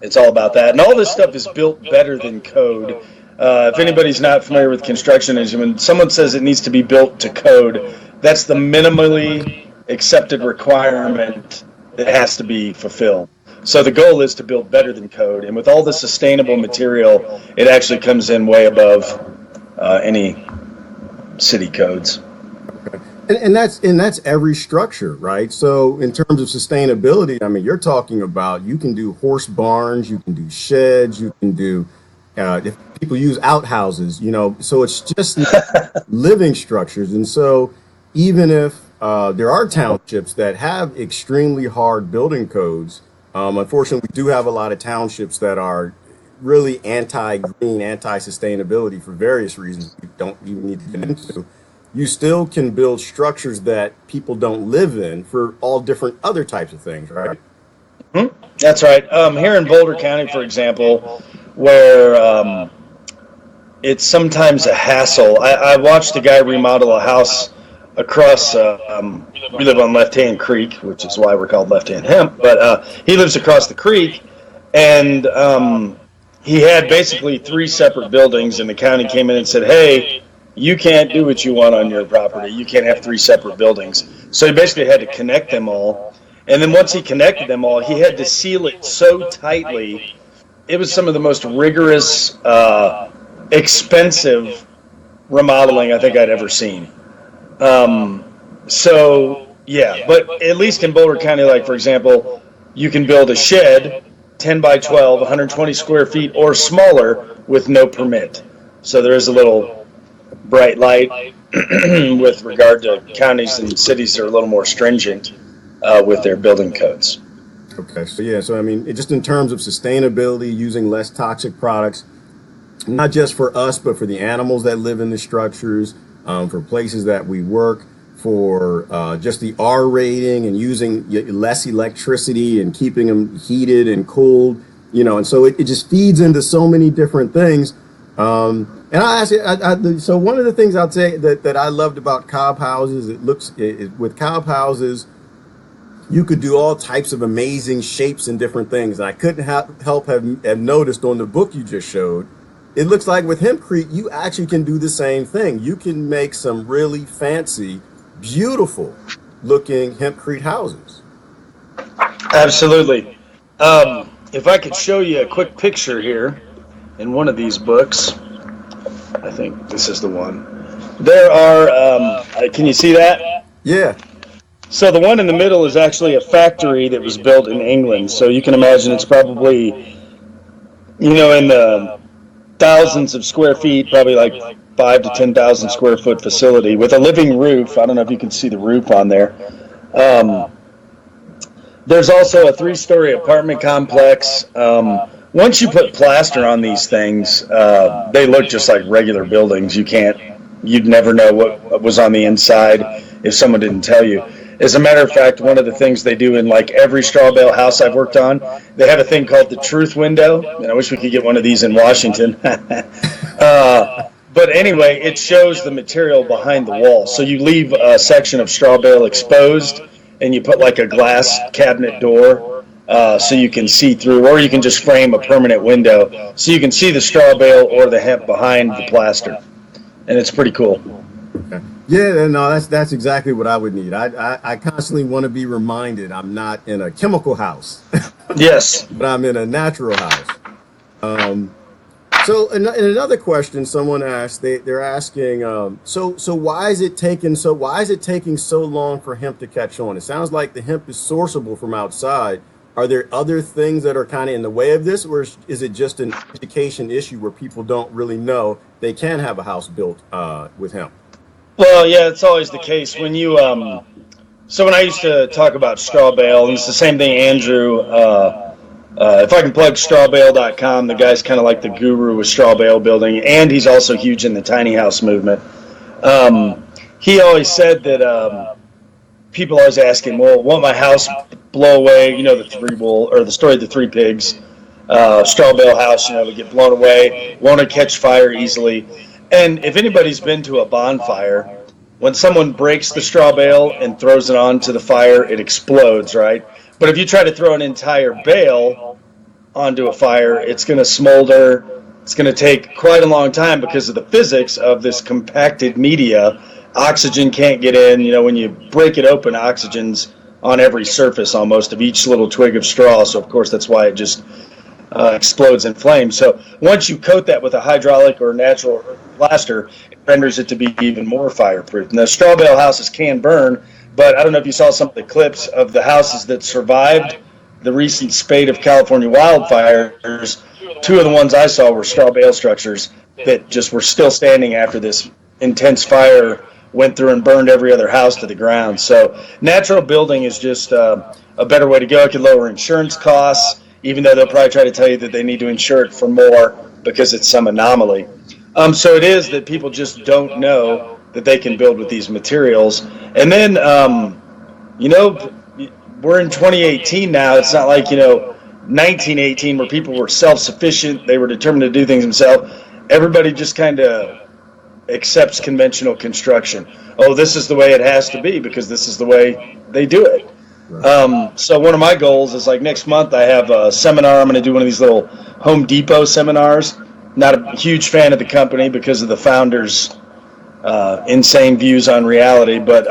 it's all about that. And all this stuff is built better than code. If anybody's not familiar with construction, is when someone says it needs to be built to code, that's the minimally accepted requirement that has to be fulfilled. So the goal is to build better than code, and with all the sustainable material, it actually comes in way above any city codes. And that's every structure, right? So in terms of sustainability, I mean, you're talking about you can do horse barns, you can do sheds, you can do if people use outhouses, so it's just living structures. And so even if there are townships that have extremely hard building codes, unfortunately, we do have a lot of townships that are really anti-green, anti-sustainability for various reasons we don't even need to get into. You still can build structures that people don't live in for all different other types of things, right? That's right. Here in Boulder County, for example, where it's sometimes a hassle. I watched a guy remodel a house across, we live on Left Hand Creek, which is why we're called Left Hand Hemp, but he lives across the creek, and he had basically 3 separate buildings, and the county came in and said, hey, you can't do what you want on your property. You can't have 3 separate buildings. So he basically had to connect them all. And then once he connected them all, he had to seal it so tightly. It was some of the most rigorous, expensive remodeling I think I'd ever seen. So, yeah, but at least in Boulder County, like, for example, you can build a shed, 10 by 12, 120 square feet or smaller with no permit. So there is a little bright light with regard to counties and cities that are a little more stringent with their building codes. Okay, so I mean, just in terms of sustainability, using less toxic products, not just for us, but for the animals that live in the structures, for places that we work, for just the R rating and using less electricity and keeping them heated and cooled, and so it just feeds into so many different things. And I ask you, so one of the things I'd say that I loved about cob houses, with cob houses, you could do all types of amazing shapes and different things. And I couldn't help have noticed on the book you just showed, it looks like with hempcrete, you actually can do the same thing. You can make some really fancy, beautiful looking hempcrete houses. Absolutely. If I could show you a quick picture here in one of these books, I think this is the one. There are, can you see that? Yeah. So the one in the middle is actually a factory that was built in England. So you can imagine it's probably, in the thousands of square feet, probably like 5 to 10,000 square foot facility with a living roof. I don't know if you can see the roof on there. There's also a 3-story apartment complex. Once you put plaster on these things, they look just like regular buildings. You'd never know what was on the inside if someone didn't tell you. As a matter of fact, one of the things they do in like every straw bale house I've worked on, they have a thing called the truth window. And I wish we could get one of these in Washington. But anyway, it shows the material behind the wall. So you leave a section of straw bale exposed, and you put like a glass cabinet door so you can see through, or you can just frame a permanent window so you can see the straw bale or the hemp behind the plaster. And it's pretty cool. Okay. Yeah, no, that's exactly what I would need. I constantly want to be reminded I'm not in a chemical house. Yes. But I'm in a natural house. So another question someone asked, they're asking, so why is it taking so long for hemp to catch on? It sounds like the hemp is sourceable from outside. Are there other things that are kind of in the way of this, or is it just an education issue where people don't really know they can have a house built with hemp? Well, yeah, it's always the case when you. So when I used to talk about straw bale, and it's the same thing, Andrew. If I can plug strawbale.com, the guy's kind of like the guru with straw bale building, and he's also huge in the tiny house movement. He always said that people always ask him, well, won't my house blow away? The 3 wool, or the story of the 3 pigs, straw bale house, would get blown away. Won't it catch fire easily? And if anybody's been to a bonfire, when someone breaks the straw bale and throws it onto the fire, it explodes, right? But if you try to throw an entire bale onto a fire, it's going to smolder. It's going to take quite a long time because of the physics of this compacted media. Oxygen can't get in. When you break it open, oxygen's on every surface almost of each little twig of straw. So, of course, that's why it just explodes in flames. So once you coat that with a hydraulic or natural plaster, it renders it to be even more fireproof. Now, straw bale houses can burn, but I don't know if you saw some of the clips of the houses that survived the recent spate of California wildfires. Two of the ones I saw were straw bale structures that just were still standing after this intense fire went through and burned every other house to the ground. So natural building is just a better way to go. It could lower insurance costs, even though they'll probably try to tell you that they need to insure it for more because it's some anomaly. So it is that people just don't know that they can build with these materials. And then, we're in 2018 now. It's not like, 1918 where people were self-sufficient. They were determined to do things themselves. Everybody just kind of accepts conventional construction. Oh, this is the way it has to be because this is the way they do it. Right. So one of my goals is like next month I have a seminar. I'm going to do one of these little Home Depot seminars. Not a huge fan of the company because of the founders' insane views on reality, but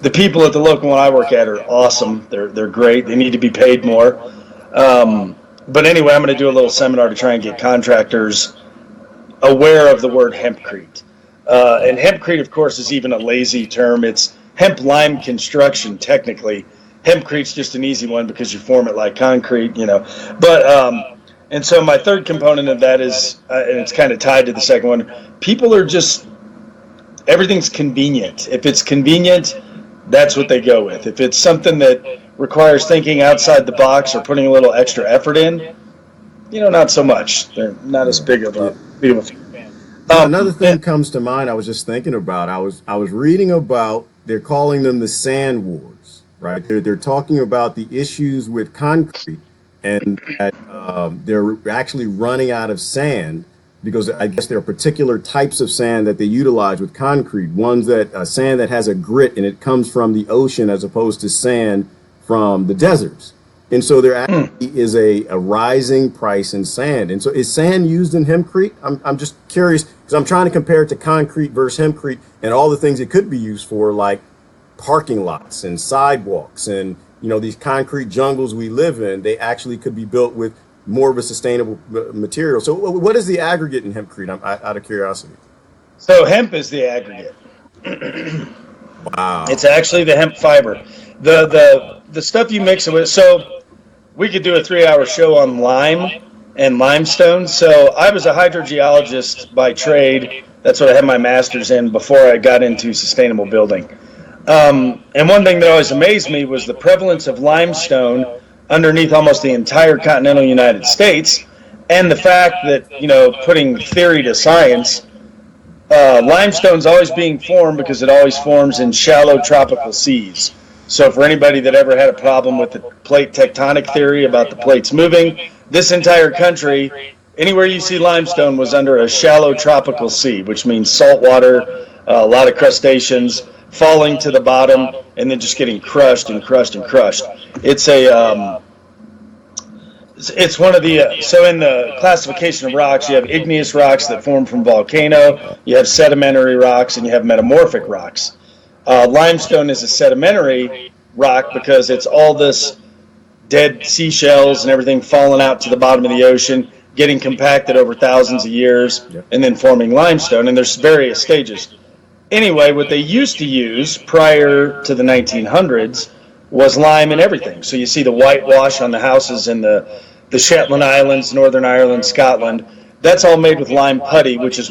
the people at the local one I work at are awesome. They're great. They need to be paid more. But anyway, I'm going to do a little seminar to try and get contractors aware of the word hempcrete. And hempcrete, of course, is even a lazy term. It's hemp lime construction, technically. Hempcrete's just an easy one because you form it like concrete, But and so my third component of that is, and it's kind of tied to the second one, people are just, everything's convenient. If it's convenient, that's what they go with. If it's something that requires thinking outside the box or putting a little extra effort in, not so much. They're not as big of a fan. Another thing comes to mind. I was just thinking about. I was reading about. They're calling them the sand wars, right? They're talking about the issues with concrete, and that they're actually running out of sand because I guess there are particular types of sand that they utilize with concrete. Ones that sand that has a grit and it comes from the ocean as opposed to sand from the deserts. And so there actually is a rising price in sand. And so is sand used in hempcrete? I'm just curious because I'm trying to compare it to concrete versus hempcrete and all the things it could be used for, like parking lots and sidewalks and these concrete jungles we live in. They actually could be built with more of a sustainable material. So what is the aggregate in hempcrete? I'm out of curiosity. So hemp is the aggregate. Wow. It's actually the hemp fiber. The stuff you mix it with. So we could do a 3-hour show on lime and limestone. So I was a hydrogeologist by trade. That's what I had my master's in before I got into sustainable building. And one thing that always amazed me was the prevalence of limestone underneath almost the entire continental United States, and the fact that, putting theory to science, limestone's always being formed because it always forms in shallow tropical seas. So for anybody that ever had a problem with the plate tectonic theory about the plates moving, this entire country, anywhere you see limestone was under a shallow tropical sea, which means salt water, a lot of crustaceans falling to the bottom and then just getting crushed and crushed and crushed. It's it's one of the, so in the classification of rocks, you have igneous rocks that form from volcano, you have sedimentary rocks, and you have metamorphic rocks. Limestone is a sedimentary rock because it's all this dead seashells and everything falling out to the bottom of the ocean, getting compacted over thousands of years, and then forming limestone, and there's various stages. Anyway, what they used to use prior to the 1900s was lime in everything. So you see the whitewash on the houses in the Shetland Islands, Northern Ireland, Scotland. That's all made with lime putty, which is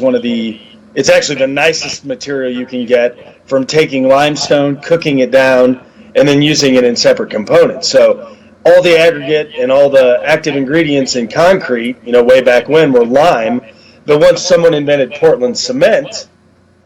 it's actually the nicest material you can get from taking limestone, cooking it down, and then using it in separate components. So all the aggregate and all the active ingredients in concrete, way back when, were lime. But once someone invented Portland cement,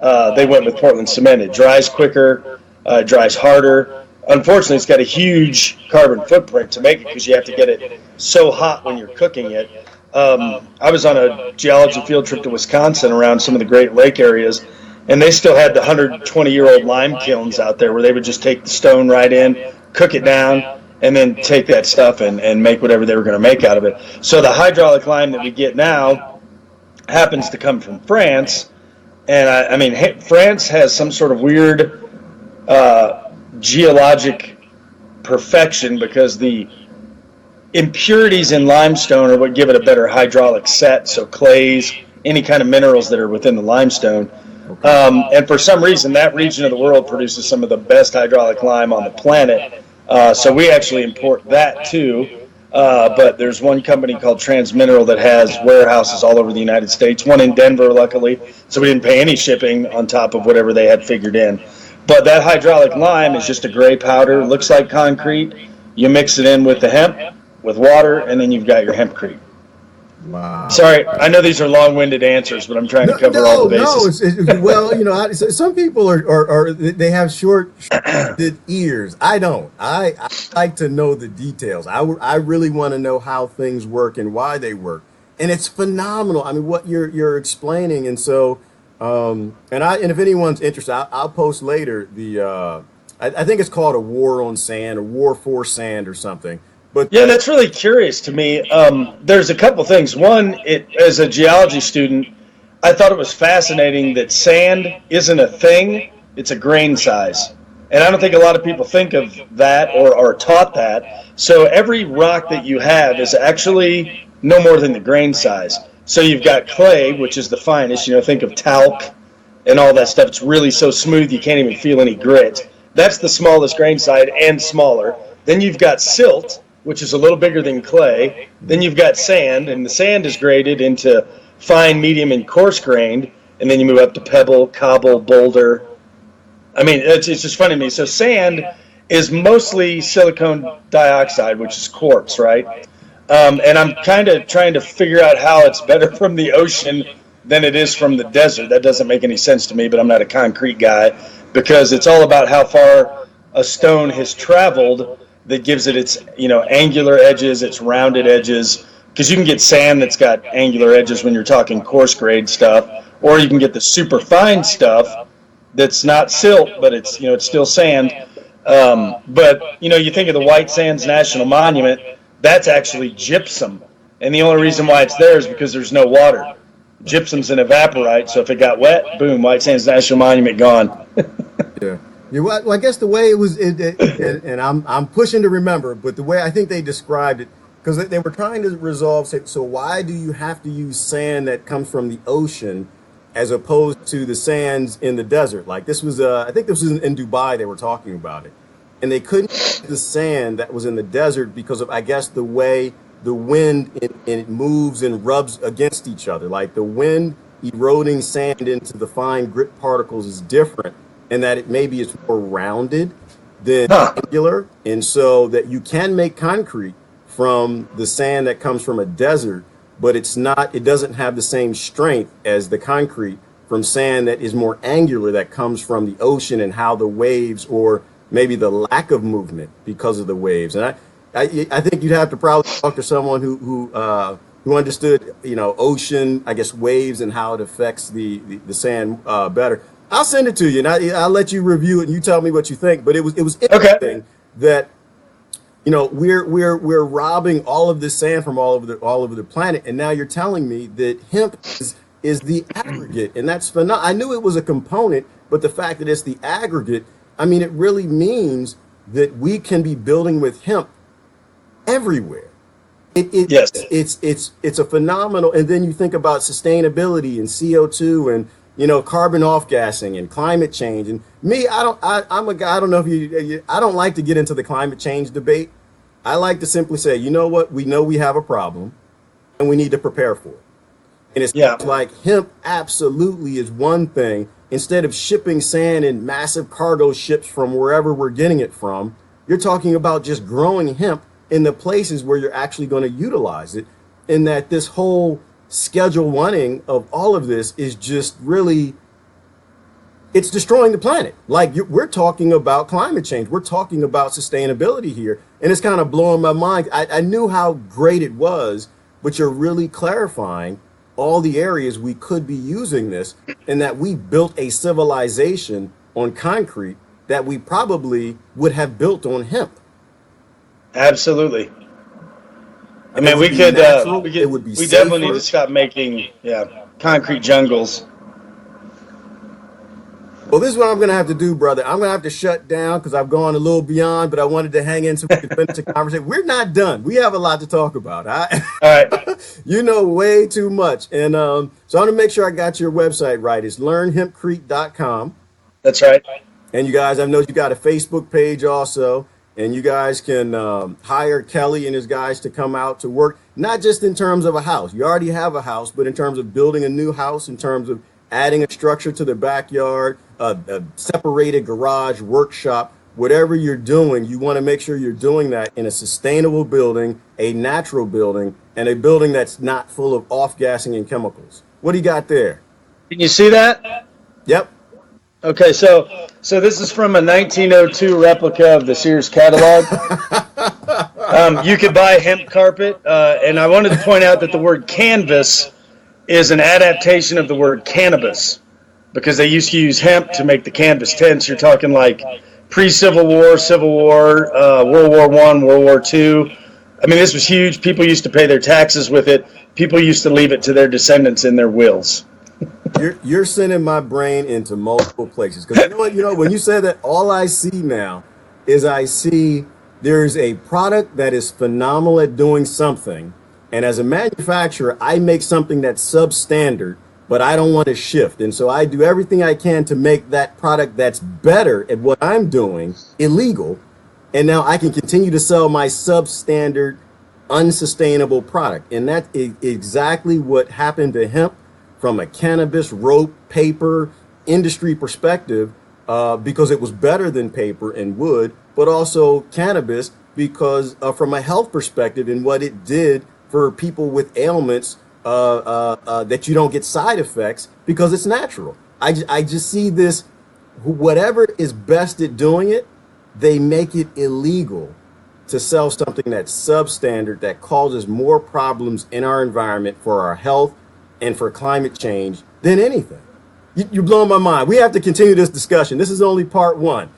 they went with Portland cement. It dries quicker, dries harder. Unfortunately, it's got a huge carbon footprint to make it because you have to get it so hot when you're cooking it. I was on a geology field trip to Wisconsin around some of the Great Lake areas, and they still had the 120-year-old lime kilns out there where they would just take the stone right in, cook it down, and then take that stuff and make whatever they were going to make out of it. So the hydraulic lime that we get now happens to come from France. And I mean, France has some sort of weird geologic perfection because the impurities in limestone are what give it a better hydraulic set. So clays, any kind of minerals that are within the limestone. Okay. And for some reason, that region of the world produces some of the best hydraulic lime on the planet. So we actually import that too. But there's one company called Transmineral that has warehouses all over the United States, one in Denver, luckily. So we didn't pay any shipping on top of whatever they had figured in. But that hydraulic lime is just a gray powder, looks like concrete. You mix it in with the hemp, with water, and then you've got your hempcrete. Wow. Sorry, I know these are long-winded answers, but I'm trying to No, cover all the no. bases. Well, some people are they have short ears. I don't. I like to know the details. I really want to know how things work and why they work, and it's phenomenal. I mean, what you're explaining, and so and if anyone's interested, I'll post later the I think it's called a war on sand, or war for sand, or something. But Yeah, that's really curious to me. There's a couple things. One, as a geology student, I thought it was fascinating that sand isn't a thing; it's a grain size. And I don't think a lot of people think of that or are taught that. So every rock that you have is actually no more than the grain size. So you've got clay, which is the finest. Think of talc and all that stuff. It's really so smooth you can't even feel any grit. That's the smallest grain size and smaller. Then you've got silt, which is a little bigger than clay. Then you've got sand, and the sand is graded into fine, medium, and coarse grained. And then you move up to pebble, cobble, boulder. I mean, it's just funny to me. So sand is mostly silicon dioxide, which is quartz, right? And I'm kind of trying to figure out how it's better from the ocean than it is from the desert. That doesn't make any sense to me, but I'm not a concrete guy, because it's all about how far a stone has traveled that gives it its angular edges, its rounded edges. Because you can get sand that's got angular edges when you're talking coarse grade stuff, or you can get the super fine stuff that's not silt, but it's still sand. But you think of the White Sands National Monument, that's actually gypsum, and the only reason why it's there is because there's no water. Gypsum's an evaporite, so if it got wet, boom, White Sands National Monument gone. yeah. Well, I guess the way it was, and I'm pushing to remember, but the way I think they described it, because they were trying to resolve. So why do you have to use sand that comes from the ocean, as opposed to the sands in the desert? Like this was, I think this was in Dubai. They were talking about it, and they couldn't use the sand that was in the desert because of, I guess, the way the wind it moves and rubs against each other. Like the wind eroding sand into the fine grit particles is different, and that it maybe it's more rounded than Huh. angular, and so that you can make concrete from the sand that comes from a desert, but it doesn't have the same strength as the concrete from sand that is more angular, that comes from the ocean, and how the waves, or maybe the lack of movement because of the waves. And I think you'd have to probably talk to someone who understood, ocean, I guess, waves, and how it affects the sand better. I'll send it to you, and I'll let you review it, and you tell me what you think. But it was Okay. interesting that we're robbing all of this sand from all over the planet, and now you're telling me that hemp is the aggregate, and that's phenomenal. I knew it was a component, but the fact that it's the aggregate, I mean, it really means that we can be building with hemp everywhere. Yes. It's a phenomenal. And then you think about sustainability and CO2, and carbon off gassing and climate change. And me, I'm a guy. I don't know if I don't like to get into the climate change debate. I like to simply say, you know what, we know we have a problem, and we need to prepare for it. And it's Yeah. like hemp absolutely is one thing. Instead of shipping sand in massive cargo ships from wherever we're getting it from, you're talking about just growing hemp in the places where you're actually going to utilize it. And that this whole schedule oneing of all of this is just really, it's destroying the planet. Like we're talking about climate change. We're talking about sustainability here. And it's kind of blowing my mind. I knew how great it was, but you're really clarifying all the areas we could be using this, and that we built a civilization on concrete that we probably would have built on hemp. Absolutely. I And it mean, would we be could, natural. It would be we definitely need to safer. stop making, yeah. concrete jungles. Well, this is what I'm going to have to do, brother. I'm going to have to shut down because I've gone a little beyond, but I wanted to hang in so we could finish the conversation. We're not done. We have a lot to talk about. All right. You know way too much. And so I'm going to make sure I got your website right. It's learnhempcrete.com. That's right. And you guys, I know you got a Facebook page also. And you guys can hire Kelly and his guys to come out to work, not just in terms of a house. You already have a house, but in terms of building a new house, in terms of adding a structure to the backyard, a separated garage, workshop, whatever you're doing, you want to make sure you're doing that in a sustainable building, a natural building, and a building that's not full of off-gassing and chemicals. What do you got there? Can you see that? Yep. Okay, so this is from a 1902 replica of the Sears catalog. You could buy hemp carpet, and I wanted to point out that the word canvas is an adaptation of the word cannabis, because they used to use hemp to make the canvas tents. You're talking like pre-Civil War, Civil War, World War I, World War II. I mean, this was huge. People used to pay their taxes with it. People used to leave it to their descendants in their wills. You're sending my brain into multiple places. Because you know, when you say that, all I see now is I see there's a product that is phenomenal at doing something. And as a manufacturer, I make something that's substandard, but I don't want to shift. And so I do everything I can to make that product that's better at what I'm doing illegal. And now I can continue to sell my substandard, unsustainable product. And that's exactly what happened to hemp from a cannabis, rope, paper industry perspective, because it was better than paper and wood, but also cannabis because from a health perspective and what it did for people with ailments that you don't get side effects because it's natural. I just see this, whatever is best at doing it, they make it illegal to sell something that's substandard, that causes more problems in our environment for our health and for climate change than anything. You're blowing my mind. We have to continue this discussion. This is only part one.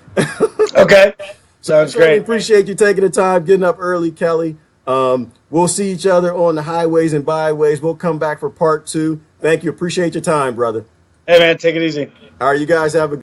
Okay. Sounds great. Appreciate you taking the time, getting up early, Kelly. We'll see each other on the highways and byways. We'll come back for part two. Thank you. Appreciate your time, brother. Hey, man, take it easy. All right, you guys have a